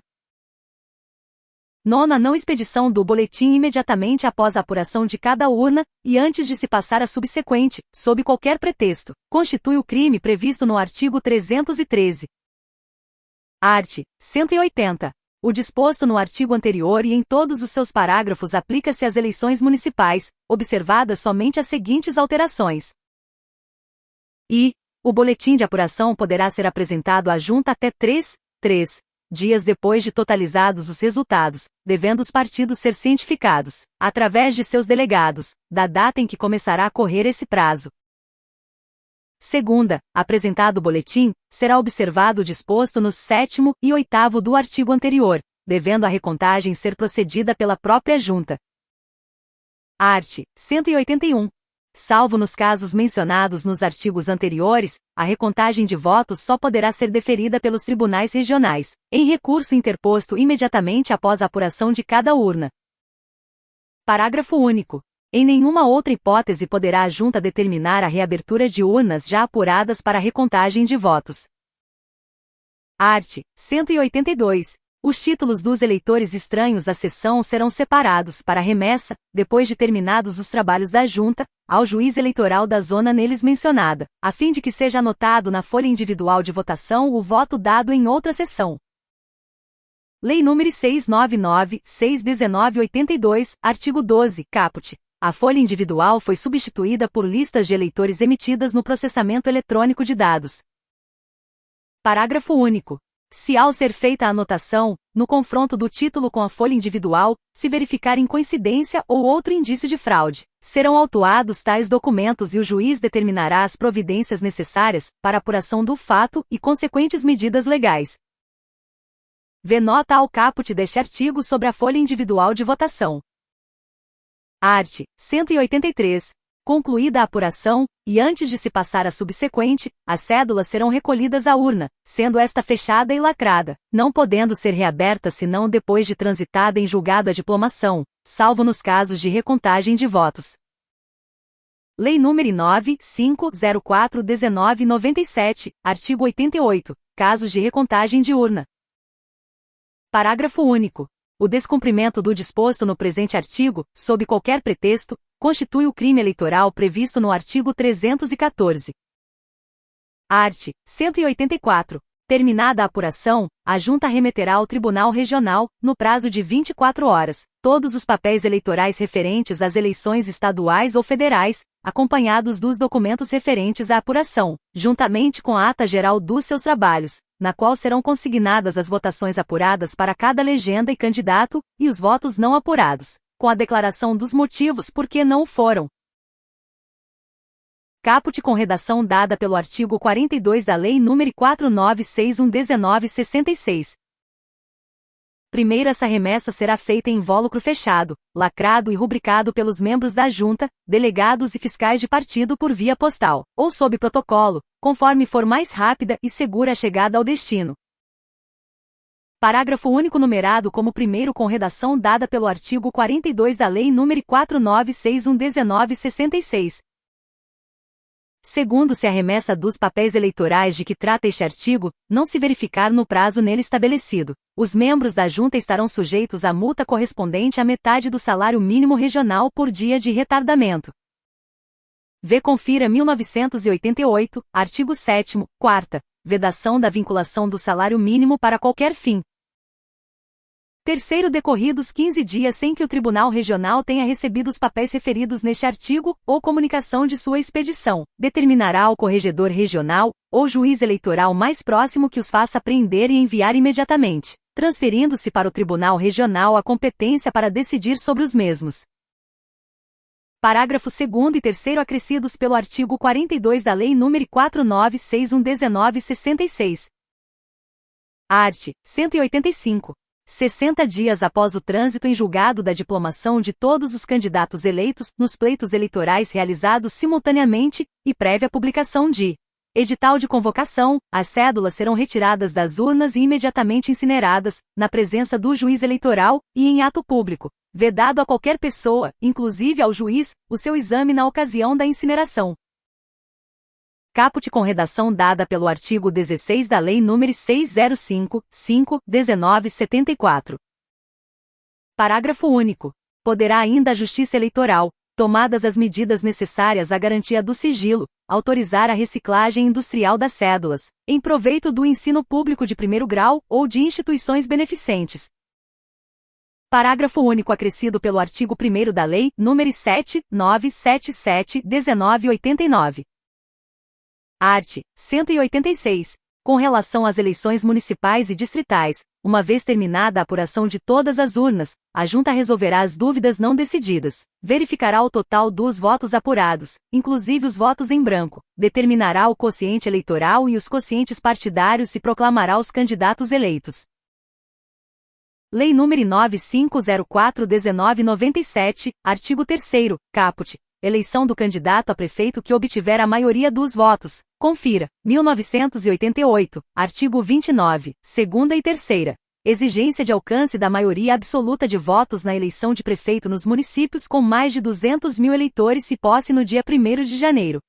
Nona, não expedição do boletim imediatamente após a apuração de cada urna, e antes de se passar a subsequente, sob qualquer pretexto, constitui o crime previsto no artigo 313. Art. 180. O disposto no artigo anterior e em todos os seus parágrafos aplica-se às eleições municipais, observadas somente as seguintes alterações. O boletim de apuração poderá ser apresentado à junta até 3 dias depois de totalizados os resultados, devendo os partidos ser cientificados, através de seus delegados, da data em que começará a correr esse prazo. Segunda, apresentado o boletim, será observado o disposto nos 7º e 8º do artigo anterior, devendo a recontagem ser procedida pela própria junta. Art. 181. Salvo nos casos mencionados nos artigos anteriores, a recontagem de votos só poderá ser deferida pelos tribunais regionais, em recurso interposto imediatamente após a apuração de cada urna. Parágrafo único. Em nenhuma outra hipótese poderá a junta determinar a reabertura de urnas já apuradas para a recontagem de votos. Art. 182. Os títulos dos eleitores estranhos à sessão serão separados para remessa, depois de terminados os trabalhos da junta, ao juiz eleitoral da zona neles mencionada, a fim de que seja anotado na folha individual de votação o voto dado em outra sessão. Lei nº 699/61982, artigo 12, caput. A folha individual foi substituída por listas de eleitores emitidas no processamento eletrônico de dados. Parágrafo único. Se ao ser feita a anotação, no confronto do título com a folha individual, se verificar incoincidência ou outro indício de fraude, serão autuados tais documentos e o juiz determinará as providências necessárias para a apuração do fato e consequentes medidas legais. Vê nota ao caput deste artigo sobre a folha individual de votação. Art. 183. Concluída a apuração, e antes de se passar a subsequente, as cédulas serão recolhidas à urna, sendo esta fechada e lacrada, não podendo ser reaberta senão depois de transitada em julgado a diplomação, salvo nos casos de recontagem de votos. Lei nº 9504/1997, artigo 88, casos de recontagem de urna. Parágrafo único. O descumprimento do disposto no presente artigo, sob qualquer pretexto, constitui o crime eleitoral previsto no artigo 314. Art. 184. Terminada a apuração, a junta remeterá ao Tribunal Regional, no prazo de 24 horas, todos os papéis eleitorais referentes às eleições estaduais ou federais, acompanhados dos documentos referentes à apuração, juntamente com a ata geral dos seus trabalhos, na qual serão consignadas as votações apuradas para cada legenda e candidato, e os votos não apurados, com a declaração dos motivos por que não o foram. Caput com redação dada pelo artigo 42 da Lei nº 4961/1966. Primeiro, essa remessa será feita em invólucro fechado, lacrado e rubricado pelos membros da junta, delegados e fiscais de partido por via postal, ou sob protocolo, conforme for mais rápida e segura a chegada ao destino. Parágrafo único numerado como primeiro com redação dada pelo artigo 42 da Lei nº 4961/1966. Segundo, se a remessa dos papéis eleitorais de que trata este artigo não se verificar no prazo nele estabelecido, os membros da junta estarão sujeitos à multa correspondente à metade do salário mínimo regional por dia de retardamento. Confira 1988, artigo 7º, 4ª, vedação da vinculação do salário mínimo para qualquer fim. Terceiro, decorridos 15 dias sem que o Tribunal Regional tenha recebido os papéis referidos neste artigo, ou comunicação de sua expedição, determinará o corregedor regional, ou juiz eleitoral mais próximo que os faça apreender e enviar imediatamente, transferindo-se para o Tribunal Regional a competência para decidir sobre os mesmos. Parágrafo 2º e 3º acrescidos pelo artigo 42 da Lei nº 4961/1966. Art. 185. 60 dias após o trânsito em julgado da diplomação de todos os candidatos eleitos nos pleitos eleitorais realizados simultaneamente, e prévia publicação de edital de convocação, as cédulas serão retiradas das urnas e imediatamente incineradas, na presença do juiz eleitoral, e em ato público, vedado a qualquer pessoa, inclusive ao juiz, o seu exame na ocasião da incineração. Caput com redação dada pelo artigo 16 da Lei nº 605/5/1974. Parágrafo único. Poderá ainda a Justiça Eleitoral, tomadas as medidas necessárias à garantia do sigilo, autorizar a reciclagem industrial das cédulas, em proveito do ensino público de primeiro grau ou de instituições beneficentes. Parágrafo único acrescido pelo artigo 1º da Lei nº 7977/1989. Art. 186. Com relação às eleições municipais e distritais, uma vez terminada a apuração de todas as urnas, a Junta resolverá as dúvidas não decididas, verificará o total dos votos apurados, inclusive os votos em branco, determinará o quociente eleitoral e os quocientes partidários e proclamará os candidatos eleitos. Lei nº 9504/1997, artigo 3º, caput. Eleição do candidato a prefeito que obtiver a maioria dos votos. Confira. 1988, artigo 29, segunda e terceira. Exigência de alcance da maioria absoluta de votos na eleição de prefeito nos municípios com mais de 200 mil eleitores e posse no dia 1º de janeiro.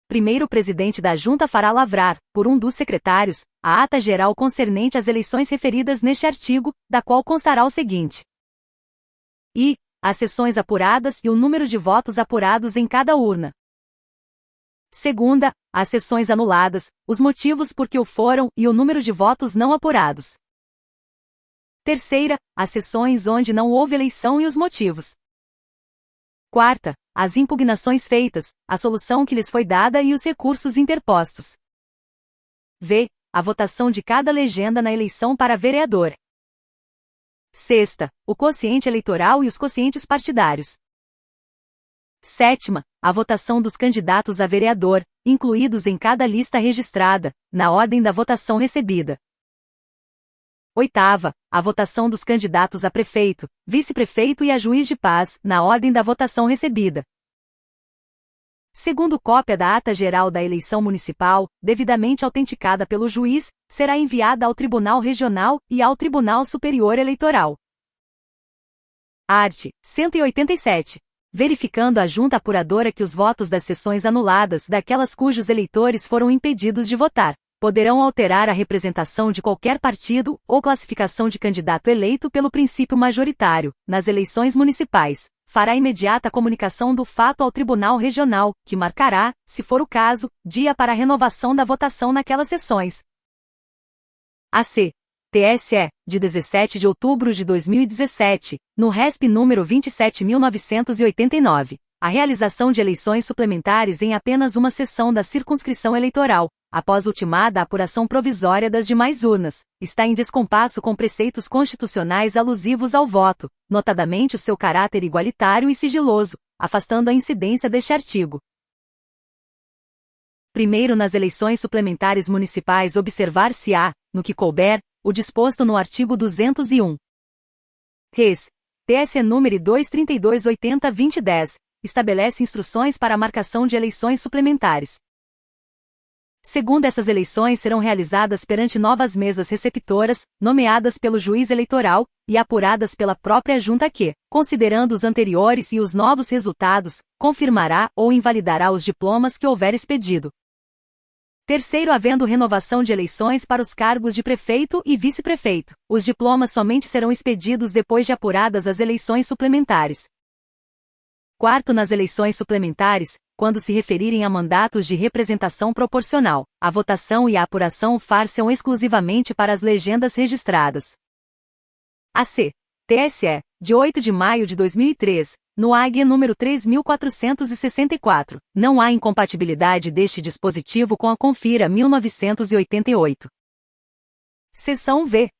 Primeiro presidente da Junta fará lavrar, por um dos secretários, a ata geral concernente às eleições referidas neste artigo, da qual constará o seguinte: as sessões apuradas e o número de votos apurados em cada urna. Segunda, as sessões anuladas, os motivos por que o foram e o número de votos não apurados. Terceira, as sessões onde não houve eleição e os motivos. Quarta, as impugnações feitas, a solução que lhes foi dada e os recursos interpostos. A votação de cada legenda na eleição para vereador. Sexta, o quociente eleitoral e os quocientes partidários. Sétima, a votação dos candidatos a vereador, incluídos em cada lista registrada, na ordem da votação recebida. Oitava, a votação dos candidatos a prefeito, vice-prefeito e a juiz de paz, na ordem da votação recebida. Segundo cópia da ata geral da eleição municipal, devidamente autenticada pelo juiz, será enviada ao Tribunal Regional e ao Tribunal Superior Eleitoral. Art. 187. Verificando a junta apuradora que os votos das sessões anuladas daquelas cujos eleitores foram impedidos de votar, poderão alterar a representação de qualquer partido ou classificação de candidato eleito pelo princípio majoritário, nas eleições municipais. Fará imediata comunicação do fato ao Tribunal Regional, que marcará, se for o caso, dia para a renovação da votação naquelas sessões. AC. TSE, de 17 de outubro de 2017, no RESP número 27.989. A realização de eleições suplementares em apenas uma sessão da circunscrição eleitoral, após ultimada a apuração provisória das demais urnas, está em descompasso com preceitos constitucionais alusivos ao voto, notadamente o seu caráter igualitário e sigiloso, afastando a incidência deste artigo. Primeiro, nas eleições suplementares municipais observar-se-á, no que couber, o disposto no artigo 201. Res. TSE número 23280-2010, estabelece instruções para a marcação de eleições suplementares. Segundo, essas eleições serão realizadas perante novas mesas receptoras, nomeadas pelo juiz eleitoral, e apuradas pela própria junta que, considerando os anteriores e os novos resultados, confirmará ou invalidará os diplomas que houver expedido. Terceiro, havendo renovação de eleições para os cargos de prefeito e vice-prefeito, os diplomas somente serão expedidos depois de apuradas as eleições suplementares. Quarto, nas eleições suplementares, quando se referirem a mandatos de representação proporcional, a votação e a apuração far-se-ão exclusivamente para as legendas registradas. AC. TSE, de 8 de maio de 2003, no AG número 3464, não há incompatibilidade deste dispositivo com a Confira 1988. Seção V.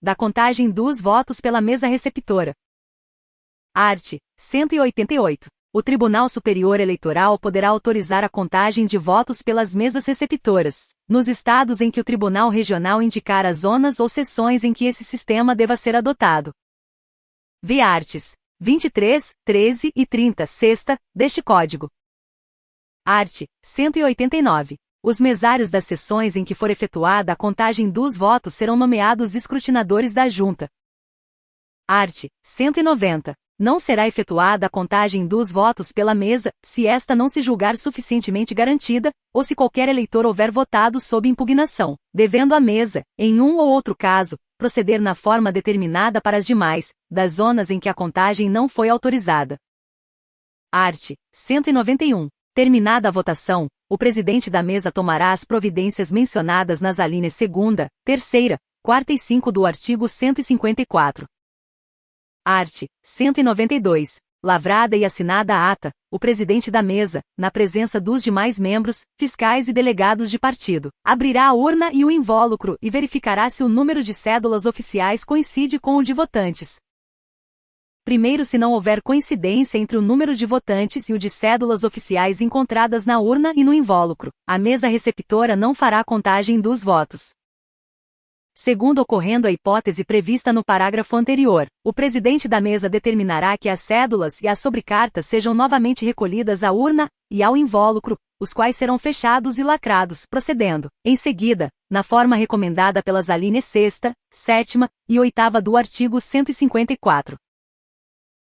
Da contagem dos votos pela mesa receptora. Art. 188. O Tribunal Superior Eleitoral poderá autorizar a contagem de votos pelas mesas receptoras, nos estados em que o Tribunal Regional indicar as zonas ou seções em que esse sistema deva ser adotado. V. Arts. 23, 13 e 30, sexta, deste Código. Art. 189. Os mesários das sessões em que for efetuada a contagem dos votos serão nomeados escrutinadores da Junta. Art. 190. Não será efetuada a contagem dos votos pela mesa, se esta não se julgar suficientemente garantida, ou se qualquer eleitor houver votado sob impugnação, devendo a mesa, em um ou outro caso, proceder na forma determinada para as demais, das zonas em que a contagem não foi autorizada. Art. 191. Terminada a votação, o presidente da mesa tomará as providências mencionadas nas alíneas 2ª, 3ª, 4ª e 5 do artigo 154. Art. 192. Lavrada e assinada a ata, o presidente da mesa, na presença dos demais membros, fiscais e delegados de partido, abrirá a urna e o invólucro e verificará se o número de cédulas oficiais coincide com o de votantes. Primeiro, se não houver coincidência entre o número de votantes e o de cédulas oficiais encontradas na urna e no invólucro, a mesa receptora não fará a contagem dos votos. Segundo, ocorrendo a hipótese prevista no parágrafo anterior, o presidente da mesa determinará que as cédulas e as sobrecartas sejam novamente recolhidas à urna e ao invólucro, os quais serão fechados e lacrados, procedendo, em seguida, na forma recomendada pelas alíneas 6ª, 7ª e 8ª do artigo 154.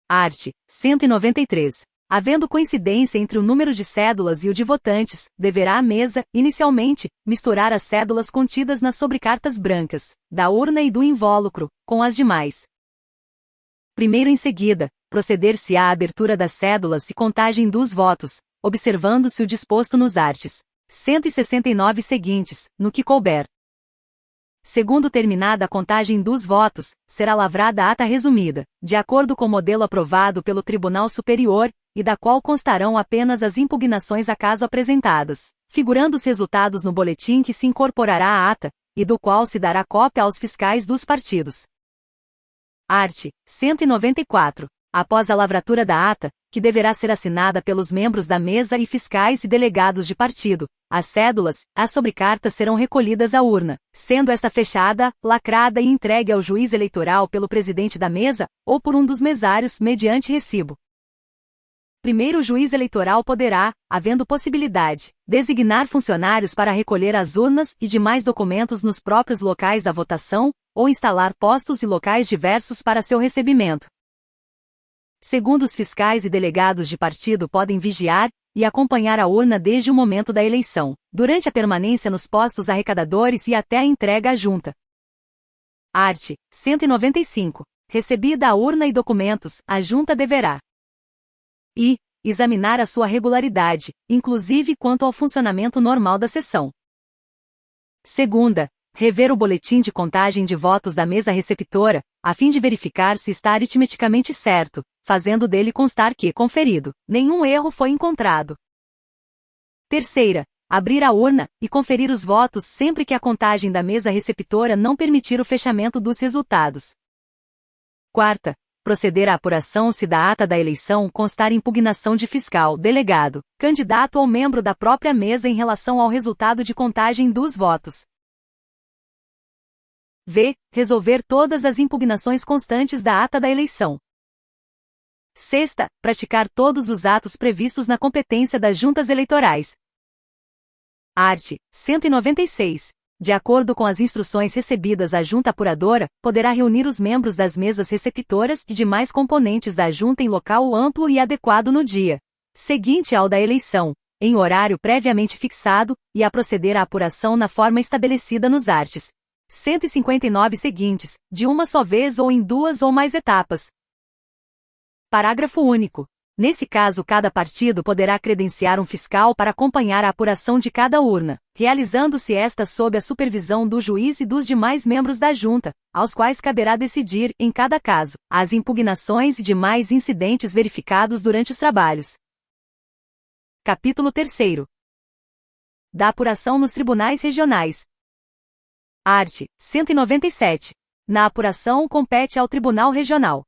Art. 193. Havendo coincidência entre o número de cédulas e o de votantes, deverá a mesa, inicialmente, misturar as cédulas contidas nas sobrecartas brancas, da urna e do invólucro, com as demais. Primeiro, em seguida, proceder-se à abertura das cédulas e contagem dos votos, observando-se o disposto nos arts. 169 seguintes, no que couber. Segundo, terminada a contagem dos votos, será lavrada a ata resumida, de acordo com o modelo aprovado pelo Tribunal Superior, e da qual constarão apenas as impugnações acaso apresentadas, figurando os resultados no boletim que se incorporará à ata, e do qual se dará cópia aos fiscais dos partidos. Art. 194. Após a lavratura da ata, que deverá ser assinada pelos membros da mesa e fiscais e delegados de partido, as cédulas, as sobrecartas serão recolhidas à urna, sendo esta fechada, lacrada e entregue ao juiz eleitoral pelo presidente da mesa, ou por um dos mesários, mediante recibo. Primeiro, o juiz eleitoral poderá, havendo possibilidade, designar funcionários para recolher as urnas e demais documentos nos próprios locais da votação, ou instalar postos e locais diversos para seu recebimento. Segundo, os fiscais e delegados de partido podem vigiar e acompanhar a urna desde o momento da eleição, durante a permanência nos postos arrecadadores e até a entrega à junta. Art. 195. Recebida a urna e documentos, a junta deverá examinar a sua regularidade, inclusive quanto ao funcionamento normal da sessão. Segunda, rever o boletim de contagem de votos da mesa receptora, a fim de verificar se está aritmeticamente certo, fazendo dele constar que, conferido, nenhum erro foi encontrado. Terceira, abrir a urna e conferir os votos sempre que a contagem da mesa receptora não permitir o fechamento dos resultados. Quarta, proceder à apuração se da ata da eleição constar impugnação de fiscal, delegado, candidato ou membro da própria mesa em relação ao resultado de contagem dos votos. V. Resolver todas as impugnações constantes da ata da eleição. Sexta, praticar todos os atos previstos na competência das juntas eleitorais. Art. 196. De acordo com as instruções recebidas, a junta apuradora poderá reunir os membros das mesas receptoras e demais componentes da junta em local amplo e adequado no dia seguinte ao da eleição, em horário previamente fixado, e a proceder à apuração na forma estabelecida nos arts. 159 seguintes, de uma só vez ou em duas ou mais etapas. Parágrafo único. Nesse caso, cada partido poderá credenciar um fiscal para acompanhar a apuração de cada urna, realizando-se esta sob a supervisão do juiz e dos demais membros da junta, aos quais caberá decidir, em cada caso, as impugnações e demais incidentes verificados durante os trabalhos. Capítulo 3º. Da apuração nos tribunais regionais. Art. 197. Na apuração compete ao Tribunal Regional.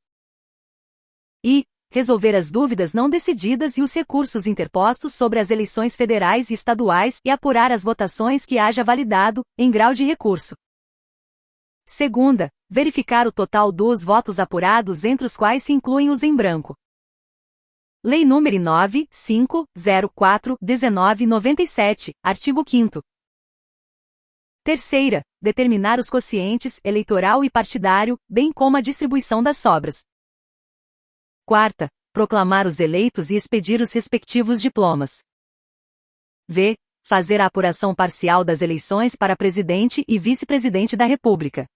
I. Resolver as dúvidas não decididas e os recursos interpostos sobre as eleições federais e estaduais e apurar as votações que haja validado, em grau de recurso. Segunda, verificar o total dos votos apurados, entre os quais se incluem os em branco. Lei nº 9.504/1997, artigo 5º. Terceira, determinar os quocientes eleitoral e partidário, bem como a distribuição das sobras. Quarta, proclamar os eleitos e expedir os respectivos diplomas. V. Fazer a apuração parcial das eleições para presidente e vice-presidente da República.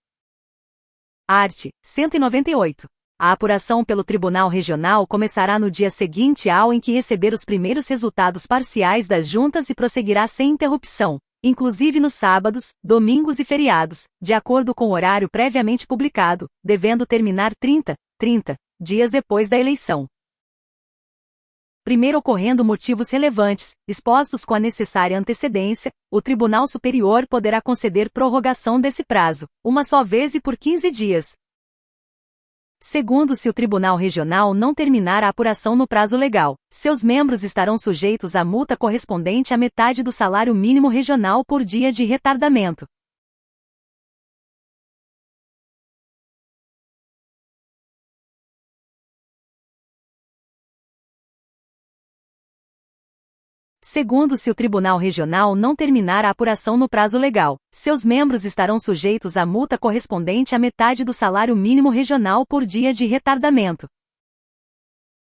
Art. 198. A apuração pelo Tribunal Regional começará no dia seguinte ao em que receber os primeiros resultados parciais das juntas e prosseguirá sem interrupção, inclusive nos sábados, domingos e feriados, de acordo com o horário previamente publicado, devendo terminar 30 dias depois da eleição. Primeiro ocorrendo motivos relevantes, expostos com a necessária antecedência, o Tribunal Superior poderá conceder prorrogação desse prazo, uma só vez e por 15 dias. Segundo, se o Tribunal Regional não terminar a apuração no prazo legal, seus membros estarão sujeitos à multa correspondente à metade do salário mínimo regional por dia de retardamento. Segundo, se o Tribunal Regional não terminar a apuração no prazo legal, seus membros estarão sujeitos à multa correspondente à metade do salário mínimo regional por dia de retardamento.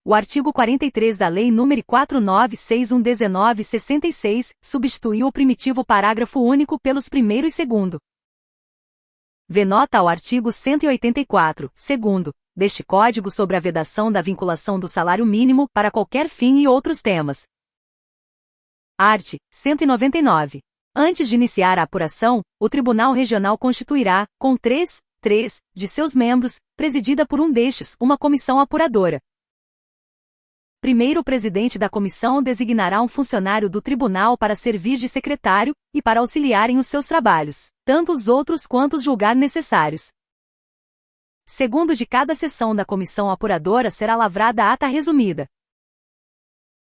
O artigo 43 da Lei nº 4961/1966 substituiu o primitivo parágrafo único pelos primeiro e segundo. Vê nota ao artigo 184, segundo, deste Código sobre a vedação da vinculação do salário mínimo para qualquer fim e outros temas. Art. 199. Antes de iniciar a apuração, o Tribunal Regional constituirá, com três de seus membros, presidida por um destes, uma comissão apuradora. Primeiro, o presidente da comissão designará um funcionário do tribunal para servir de secretário, e para auxiliar em os seus trabalhos, tanto os outros quanto os julgar necessários. Segundo, de cada sessão da comissão apuradora será lavrada a ata resumida.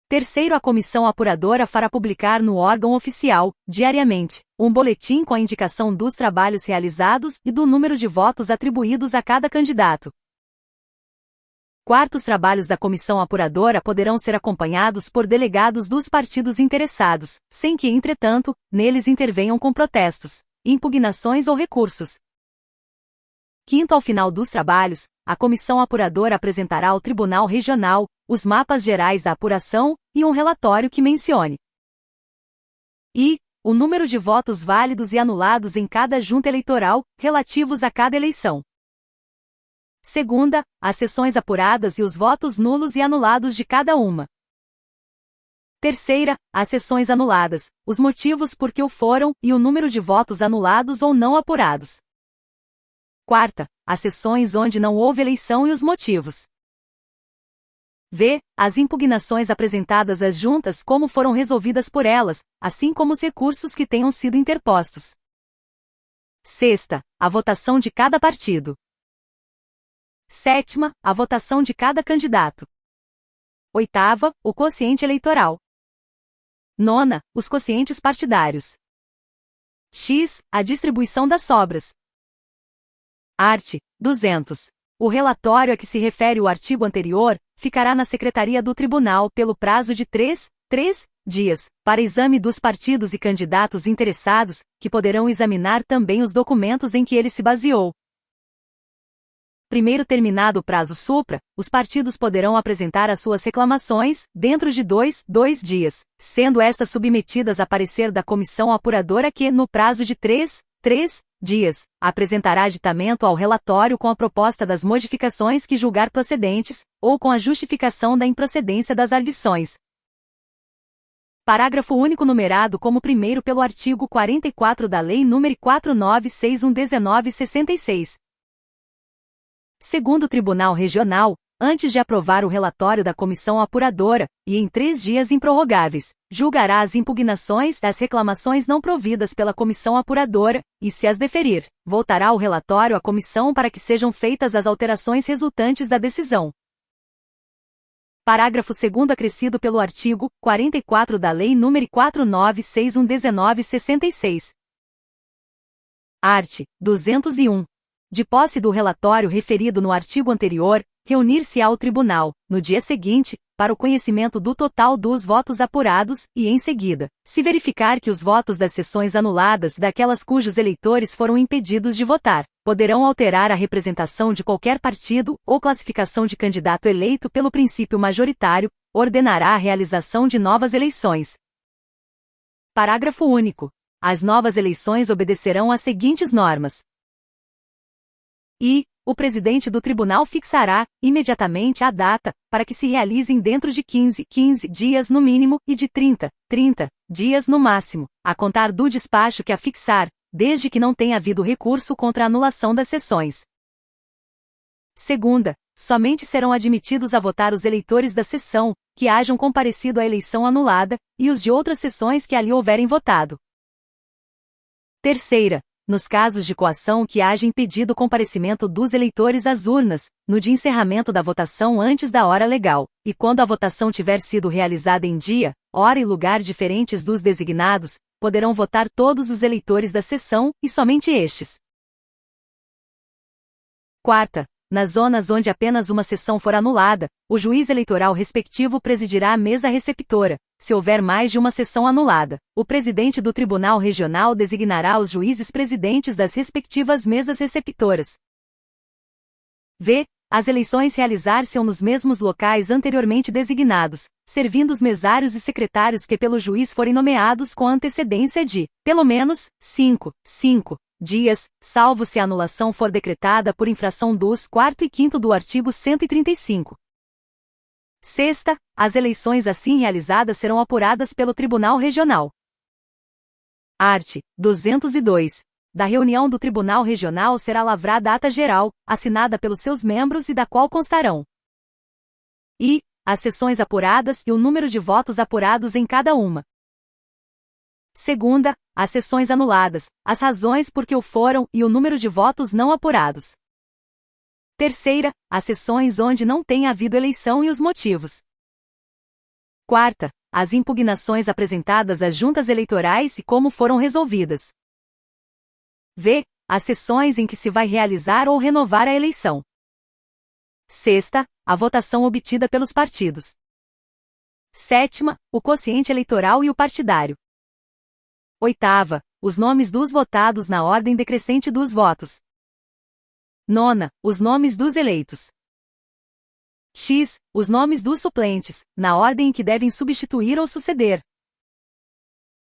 Terceiro, a comissão apuradora fará publicar no órgão oficial, diariamente, um boletim com a indicação dos trabalhos realizados e do número de votos atribuídos a cada candidato. Quarto, os trabalhos da comissão apuradora poderão ser acompanhados por delegados dos partidos interessados, sem que, entretanto, neles intervenham com protestos, impugnações ou recursos. Quinto, ao final dos trabalhos, a comissão apuradora apresentará ao Tribunal Regional os mapas gerais da apuração e um relatório que mencione o número de votos válidos e anulados em cada junta eleitoral, relativos a cada eleição. Segunda, as sessões apuradas e os votos nulos e anulados de cada uma. Terceira, as sessões anuladas, os motivos por que o foram e o número de votos anulados ou não apurados. Quarta, as sessões onde não houve eleição e os motivos. V. As impugnações apresentadas às juntas, como foram resolvidas por elas, assim como os recursos que tenham sido interpostos. Sexta, a votação de cada partido. Sétima, a votação de cada candidato. Oitava, o quociente eleitoral. Nona, os quocientes partidários. X, a distribuição das sobras. Art. 200. O relatório a que se refere o artigo anterior ficará na Secretaria do Tribunal pelo prazo de 3 dias, para exame dos partidos e candidatos interessados, que poderão examinar também os documentos em que ele se baseou. Primeiro terminado o prazo supra, os partidos poderão apresentar as suas reclamações, dentro de dois dias, sendo estas submetidas a parecer da comissão apuradora que, no prazo de 3 dias, apresentará aditamento ao relatório com a proposta das modificações que julgar procedentes, ou com a justificação da improcedência das arguições. Parágrafo único numerado como primeiro pelo artigo 44 da Lei nº 4961/1966. Segundo o Tribunal Regional, antes de aprovar o relatório da comissão apuradora, e em 3 dias improrrogáveis, julgará as impugnações das reclamações não providas pela comissão apuradora, e se as deferir, voltará o relatório à comissão para que sejam feitas as alterações resultantes da decisão. Parágrafo 2º acrescido pelo artigo 44 da Lei nº 4961/1966. Art. 201. De posse do relatório referido no artigo anterior, reunir-se-á o tribunal, no dia seguinte, para o conhecimento do total dos votos apurados, e em seguida, se verificar que os votos das sessões anuladas daquelas cujos eleitores foram impedidos de votar, poderão alterar a representação de qualquer partido ou classificação de candidato eleito pelo princípio majoritário, ordenará a realização de novas eleições. Parágrafo único. As novas eleições obedecerão às seguintes normas. O presidente do tribunal fixará, imediatamente a data, para que se realizem dentro de 15 dias no mínimo, e de 30 dias no máximo, a contar do despacho que a fixar, desde que não tenha havido recurso contra a anulação das sessões. Segunda, somente serão admitidos a votar os eleitores da sessão, que hajam comparecido à eleição anulada, e os de outras sessões que ali houverem votado. Terceira, nos casos de coação que haja impedido o comparecimento dos eleitores às urnas, no de encerramento da votação antes da hora legal, e quando a votação tiver sido realizada em dia, hora e lugar diferentes dos designados, poderão votar todos os eleitores da sessão, e somente estes. Quarta, nas zonas onde apenas uma sessão for anulada, o juiz eleitoral respectivo presidirá a mesa receptora. Se houver mais de uma sessão anulada, o presidente do Tribunal Regional designará os juízes presidentes das respectivas mesas receptoras. As eleições realizar-se-ão nos mesmos locais anteriormente designados, servindo os mesários e secretários que pelo juiz forem nomeados com antecedência de, pelo menos, 5 dias, salvo se a anulação for decretada por infração dos 4º e 5º do artigo 135. Sexta, as eleições assim realizadas serão apuradas pelo Tribunal Regional. Art. 202. Da reunião do Tribunal Regional será lavrada ata geral, assinada pelos seus membros e da qual constarão as sessões apuradas e o número de votos apurados em cada uma. Segunda, as sessões anuladas, as razões por que o foram e o número de votos não apurados. Terceira, as sessões onde não tenha havido eleição e os motivos. Quarta, as impugnações apresentadas às juntas eleitorais e como foram resolvidas. As sessões em que se vai realizar ou renovar a eleição. Sexta, a votação obtida pelos partidos. Sétima, o quociente eleitoral e o partidário. Oitava, os nomes dos votados na ordem decrescente dos votos. Nona, os nomes dos eleitos. Os nomes dos suplentes, na ordem em que devem substituir ou suceder.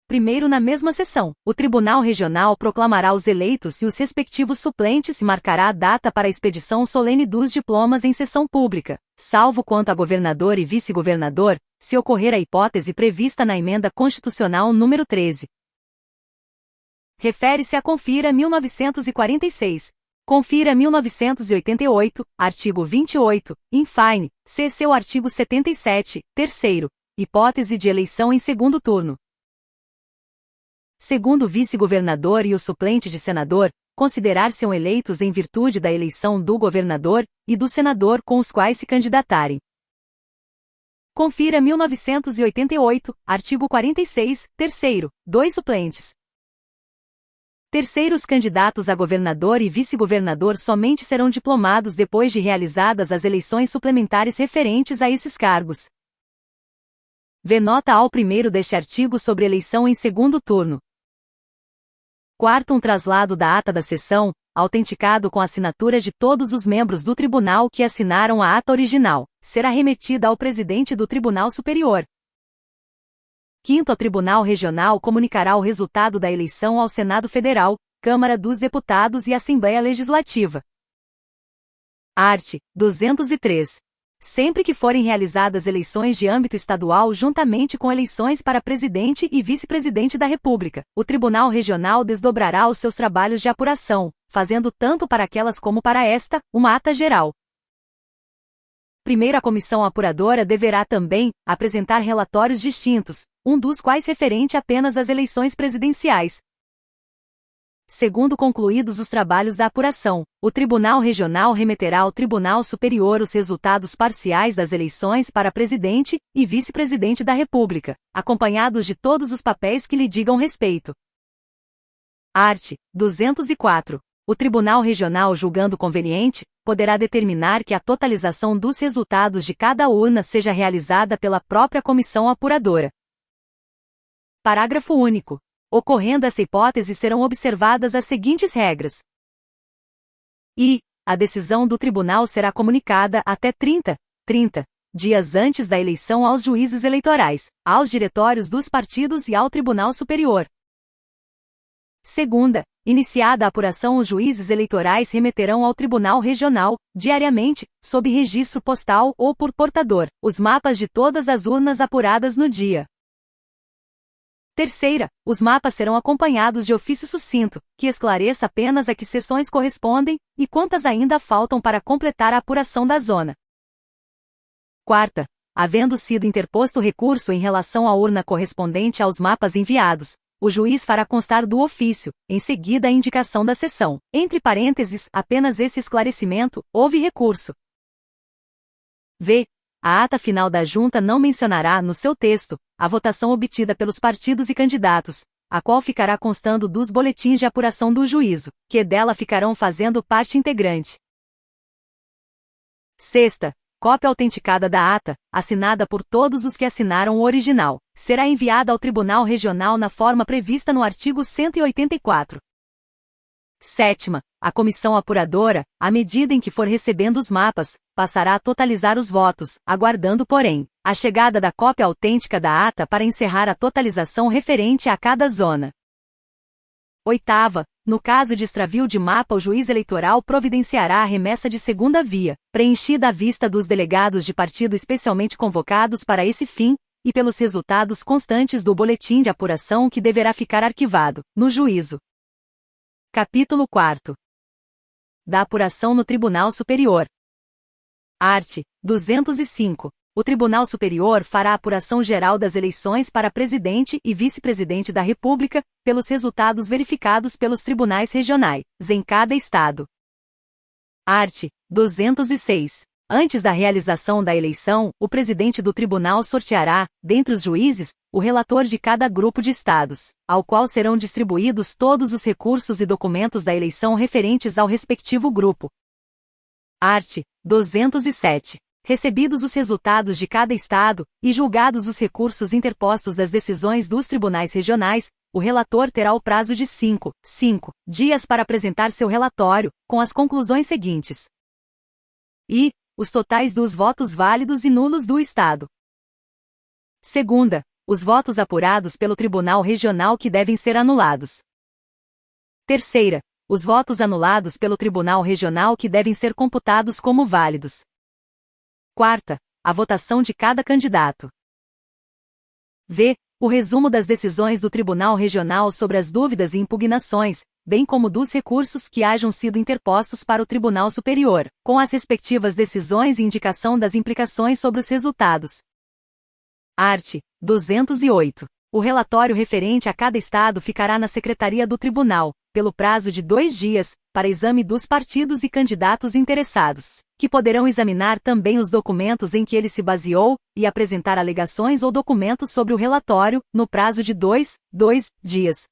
Primeiro, na mesma sessão, o Tribunal Regional proclamará os eleitos e os respectivos suplentes e marcará a data para a expedição solene dos diplomas em sessão pública, salvo quanto a governador e vice-governador, se ocorrer a hipótese prevista na Emenda Constitucional número 13. Refere-se a Confira 1946. Confira 1988, artigo 28, infine, c. seu artigo 77, terceiro, hipótese de eleição em segundo turno. Segundo o vice-governador e o suplente de senador, considerar-se-ão eleitos em virtude da eleição do governador e do senador com os quais se candidatarem. Confira 1988, artigo 46, terceiro, 2 suplentes. Terceiro, os candidatos a governador e vice-governador somente serão diplomados depois de realizadas as eleições suplementares referentes a esses cargos. Vê nota ao primeiro deste artigo sobre eleição em segundo turno. Quarto, um traslado da ata da sessão, autenticado com a assinatura de todos os membros do tribunal que assinaram a ata original, será remetida ao presidente do Tribunal Superior. Quinto, o Tribunal Regional comunicará o resultado da eleição ao Senado Federal, Câmara dos Deputados e Assembleia Legislativa. Art. 203. Sempre que forem realizadas eleições de âmbito estadual juntamente com eleições para presidente e vice-presidente da República, o Tribunal Regional desdobrará os seus trabalhos de apuração, fazendo tanto para aquelas como para esta, uma ata geral. Primeiro, a comissão apuradora deverá também apresentar relatórios distintos, um dos quais referente apenas às eleições presidenciais. Segundo concluídos os trabalhos da apuração, o Tribunal Regional remeterá ao Tribunal Superior os resultados parciais das eleições para presidente e vice-presidente da República, acompanhados de todos os papéis que lhe digam respeito. Art. 204. O Tribunal Regional, julgando conveniente, poderá determinar que a totalização dos resultados de cada urna seja realizada pela própria comissão apuradora. Parágrafo único. Ocorrendo essa hipótese, serão observadas as seguintes regras. A decisão do tribunal será comunicada até 30 dias antes da eleição aos juízes eleitorais, aos diretórios dos partidos e ao Tribunal Superior. Segunda, iniciada a apuração, os juízes eleitorais remeterão ao Tribunal Regional, diariamente, sob registro postal ou por portador, os mapas de todas as urnas apuradas no dia. Terceira, os mapas serão acompanhados de ofício sucinto, que esclareça apenas a que seções correspondem, e quantas ainda faltam para completar a apuração da zona. Quarta, havendo sido interposto recurso em relação à urna correspondente aos mapas enviados, o juiz fará constar do ofício, em seguida a indicação da seção, entre parênteses, apenas esse esclarecimento, houve recurso. V. A ata final da junta não mencionará, no seu texto, a votação obtida pelos partidos e candidatos, a qual ficará constando dos boletins de apuração do juízo, que dela ficarão fazendo parte integrante. Sexta, cópia autenticada da ata, assinada por todos os que assinaram o original, será enviada ao Tribunal Regional na forma prevista no artigo 184. Sétima, a comissão apuradora, à medida em que for recebendo os mapas, passará a totalizar os votos, aguardando, porém, a chegada da cópia autêntica da ata para encerrar a totalização referente a cada zona. Oitava, no caso de extravio de mapa, o juiz eleitoral providenciará a remessa de segunda via, preenchida à vista dos delegados de partido especialmente convocados para esse fim, e pelos resultados constantes do boletim de apuração, que deverá ficar arquivado, no juízo. Capítulo 4. Da apuração no Tribunal Superior. Art. 205. O Tribunal Superior fará a apuração geral das eleições para presidente e vice-presidente da República, pelos resultados verificados pelos tribunais regionais, em cada estado. Art. 206. Antes da realização da eleição, o presidente do tribunal sorteará, dentre os juízes, o relator de cada grupo de estados, ao qual serão distribuídos todos os recursos e documentos da eleição referentes ao respectivo grupo. Art. 207. Recebidos os resultados de cada estado, e julgados os recursos interpostos das decisões dos tribunais regionais, o relator terá o prazo de 5 dias para apresentar seu relatório, com as conclusões seguintes. Os totais dos votos válidos e nulos do estado. Segunda, os votos apurados pelo Tribunal Regional que devem ser anulados. Terceira, os votos anulados pelo Tribunal Regional que devem ser computados como válidos. Quarta, a votação de cada candidato. V. O resumo das decisões do Tribunal Regional sobre as dúvidas e impugnações, bem como dos recursos que hajam sido interpostos para o Tribunal Superior, com as respectivas decisões e indicação das implicações sobre os resultados. Art. 208. O relatório referente a cada estado ficará na Secretaria do Tribunal, pelo prazo de 2 dias, para exame dos partidos e candidatos interessados, que poderão examinar também os documentos em que ele se baseou, e apresentar alegações ou documentos sobre o relatório, no prazo de 2 dias.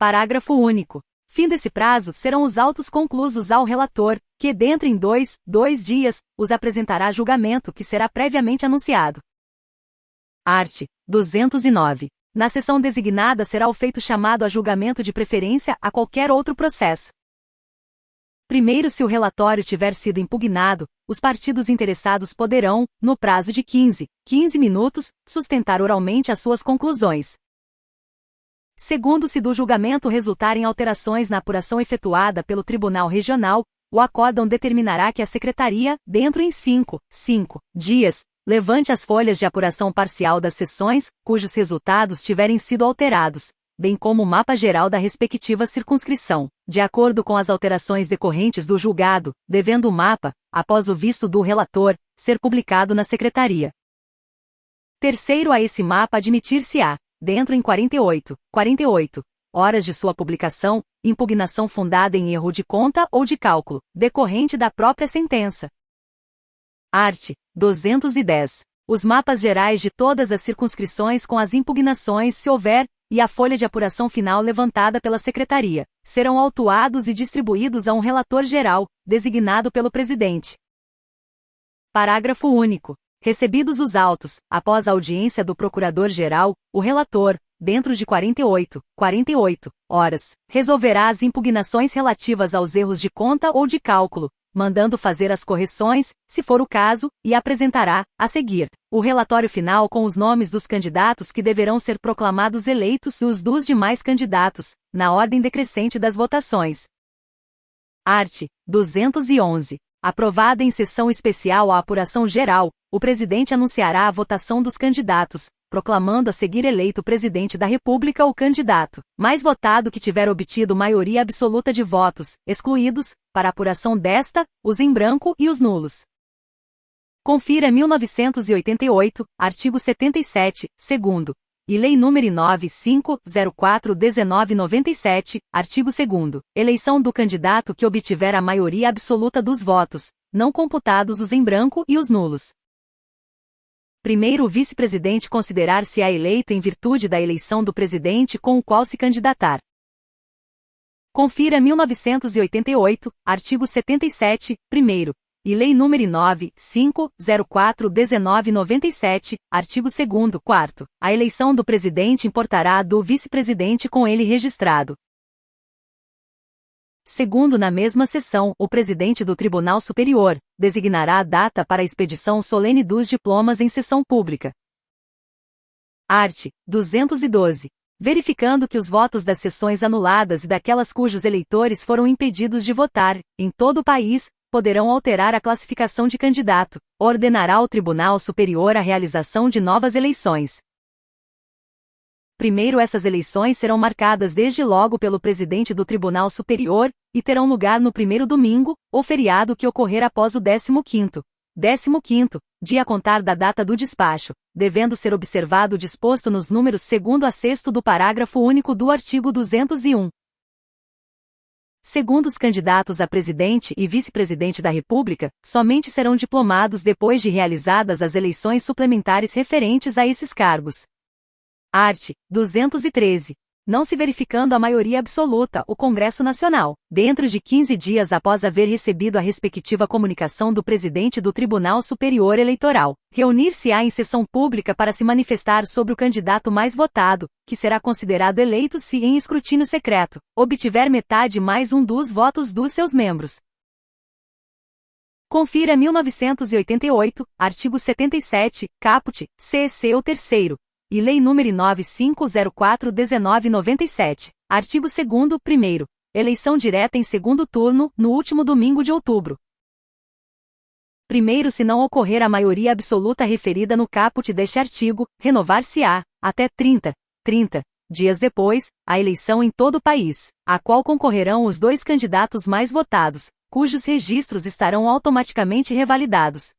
Parágrafo único. Fim desse prazo serão os autos conclusos ao relator, que dentro em dois dias, os apresentará a julgamento que será previamente anunciado. Art. 209. Na sessão designada será o feito chamado a julgamento de preferência a qualquer outro processo. Primeiro, se o relatório tiver sido impugnado, os partidos interessados poderão, no prazo de 15 minutos, sustentar oralmente as suas conclusões. Segundo, se do julgamento resultarem alterações na apuração efetuada pelo Tribunal Regional, o acórdão determinará que a Secretaria, dentro em 5 dias, levante as folhas de apuração parcial das sessões, cujos resultados tiverem sido alterados, bem como o mapa geral da respectiva circunscrição, de acordo com as alterações decorrentes do julgado, devendo o mapa, após o visto do relator, ser publicado na Secretaria. Terceiro, a esse mapa admitir-se-á, dentro em 48 horas de sua publicação, impugnação fundada em erro de conta ou de cálculo, decorrente da própria sentença. Art. 210. Os mapas gerais de todas as circunscrições com as impugnações, se houver, e a folha de apuração final levantada pela Secretaria, serão autuados e distribuídos a um relator geral, designado pelo Presidente. Parágrafo único. Recebidos os autos, após a audiência do Procurador-Geral, o relator, dentro de 48 horas, resolverá as impugnações relativas aos erros de conta ou de cálculo, mandando fazer as correções, se for o caso, e apresentará, a seguir, o relatório final com os nomes dos candidatos que deverão ser proclamados eleitos e os dos demais candidatos, na ordem decrescente das votações. Art. 211. Aprovada em sessão especial a apuração geral, o presidente anunciará a votação dos candidatos, proclamando a seguir eleito presidente da República o candidato mais votado que tiver obtido maioria absoluta de votos, excluídos, para apuração desta, os em branco e os nulos. Confira 1988, artigo 77, segundo, e Lei nº 9504/1997, artigo 2º, eleição do candidato que obtiver a maioria absoluta dos votos, não computados os em branco e os nulos. Primeiro, o vice-presidente considerar-se-á eleito em virtude da eleição do presidente com o qual se candidatar. Confira 1988, artigo 77, primeiro, e Lei nº 9504/1997, artigo 2º, quarto. A eleição do presidente importará do vice-presidente com ele registrado. Segundo, na mesma sessão, o presidente do Tribunal Superior designará a data para a expedição solene dos diplomas em sessão pública. Art. 212. Verificando que os votos das sessões anuladas e daquelas cujos eleitores foram impedidos de votar, em todo o país, poderão alterar a classificação de candidato, ordenará o Tribunal Superior a realização de novas eleições. Primeiro, essas eleições serão marcadas desde logo pelo presidente do Tribunal Superior, e terão lugar no primeiro domingo, ou feriado que ocorrer após o 15º dia a contar da data do despacho, devendo ser observado o disposto nos números 2º a 6º do parágrafo único do artigo 201. Segundo, os candidatos a presidente e vice-presidente da República, somente serão diplomados depois de realizadas as eleições suplementares referentes a esses cargos. Art. 213. Não se verificando a maioria absoluta, o Congresso Nacional, dentro de 15 dias após haver recebido a respectiva comunicação do presidente do Tribunal Superior Eleitoral, reunir-se-á em sessão pública para se manifestar sobre o candidato mais votado, que será considerado eleito se, em escrutínio secreto, obtiver metade mais um dos votos dos seus membros. Confira 1988, artigo 77, caput, c. o terceiro. E Lei nº 9504/1997, artigo 2º, primeiro. Eleição direta em segundo turno, no último domingo de outubro. Primeiro, se não ocorrer a maioria absoluta referida no caput deste artigo, renovar-se-á, até 30 dias depois, a eleição em todo o país, a qual concorrerão os dois candidatos mais votados, cujos registros estarão automaticamente revalidados.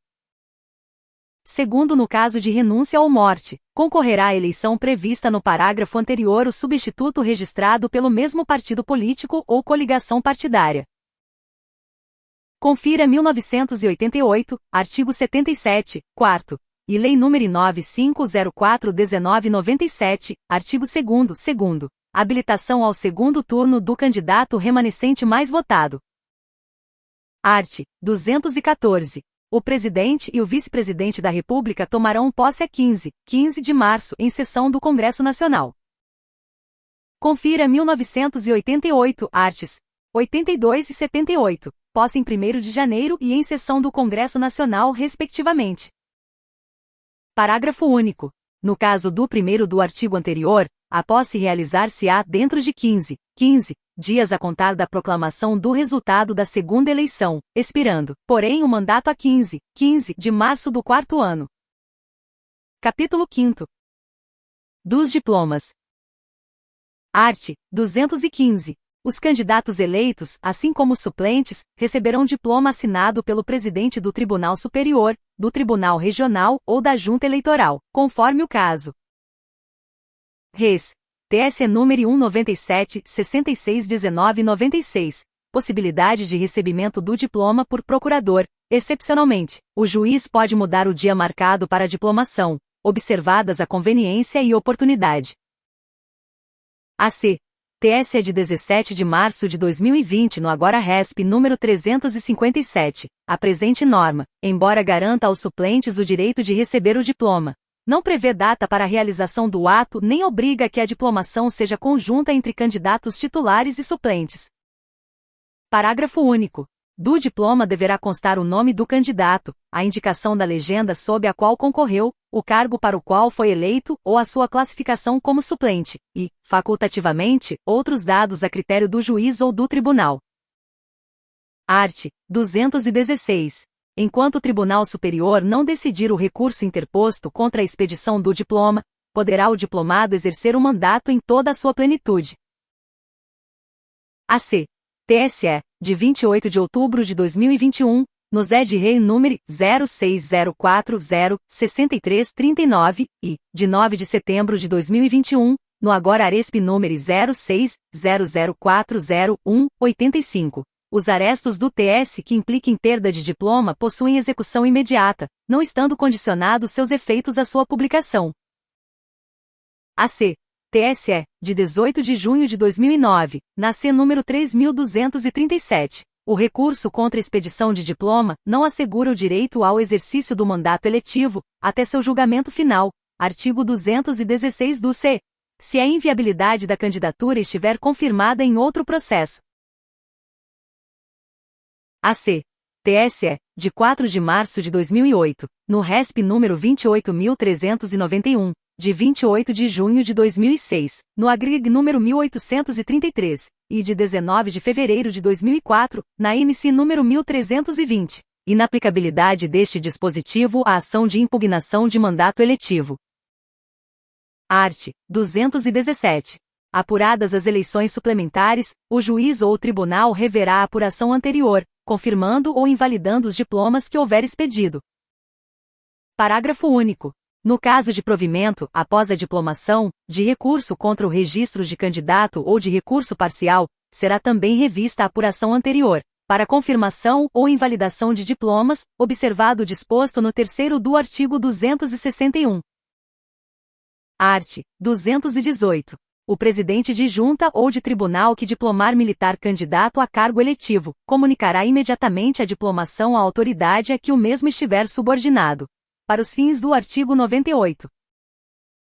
Segundo, no caso de renúncia ou morte, concorrerá à eleição prevista no parágrafo anterior o substituto registrado pelo mesmo partido político ou coligação partidária. Confira 1988, artigo 77, quarto, e Lei nº 9504/1997, artigo 2º, Habilitação ao segundo turno do candidato remanescente mais votado. Art. 214. O presidente e o vice-presidente da República tomarão posse a 15 de março, em sessão do Congresso Nacional. Confira 1988, arts. 82 e 78, posse em 1º de janeiro e em sessão do Congresso Nacional, respectivamente. Parágrafo único. No caso do primeiro do artigo anterior, a posse realizar-se-á dentro de 15 dias a contar da proclamação do resultado da segunda eleição, expirando, porém, o mandato a 15 de março do 4º ano. Capítulo 5º. Dos diplomas. Art. 215. Os candidatos eleitos, assim como os suplentes, receberão diploma assinado pelo presidente do Tribunal Superior, do Tribunal Regional ou da Junta Eleitoral, conforme o caso. Res. TSE número 197, 66 19 96. Possibilidade de recebimento do diploma por procurador. Excepcionalmente, o juiz pode mudar o dia marcado para a diplomação, observadas a conveniência e oportunidade. AC. TSE de 17 de março de 2020 no agora RESP número 357. A presente norma, embora garanta aos suplentes o direito de receber o diploma, não prevê data para a realização do ato nem obriga que a diplomação seja conjunta entre candidatos titulares e suplentes. Parágrafo único. Do diploma deverá constar o nome do candidato, a indicação da legenda sob a qual concorreu, o cargo para o qual foi eleito ou a sua classificação como suplente, e, facultativamente, outros dados a critério do juiz ou do tribunal. Art. 216. Enquanto o Tribunal Superior não decidir o recurso interposto contra a expedição do diploma, poderá o diplomado exercer o mandato em toda a sua plenitude. AC. TSE, de 28 de outubro de 2021, no ZED-RE número 060406339, e, de 9 de setembro de 2021, no agora ARESP número 0600400185. Os arestos do TS que impliquem perda de diploma possuem execução imediata, não estando condicionados seus efeitos à sua publicação. AC. TSE, de 18 de junho de 2009, na C número 3237. O recurso contra a expedição de diploma não assegura o direito ao exercício do mandato eletivo, até seu julgamento final. Artigo 216 do C. Se a inviabilidade da candidatura estiver confirmada em outro processo. AC. TSE, de 4 de março de 2008, no RESP número 28.391, de 28 de junho de 2006, no AGRIG número 1833, e de 19 de fevereiro de 2004, na MC número 1320. Inaplicabilidade deste dispositivo à ação de impugnação de mandato eletivo. Art. 217. Apuradas as eleições suplementares, o juiz ou o tribunal reverá a apuração anterior, confirmando ou invalidando os diplomas que houver expedido. Parágrafo único. No caso de provimento, após a diplomação, de recurso contra o registro de candidato ou de recurso parcial, será também revista a apuração anterior, para confirmação ou invalidação de diplomas, observado o disposto no 3º do artigo 261. Art. 218. O presidente de junta ou de tribunal que diplomar militar candidato a cargo eletivo, comunicará imediatamente a diplomação à autoridade a que o mesmo estiver subordinado. Para os fins do artigo 98.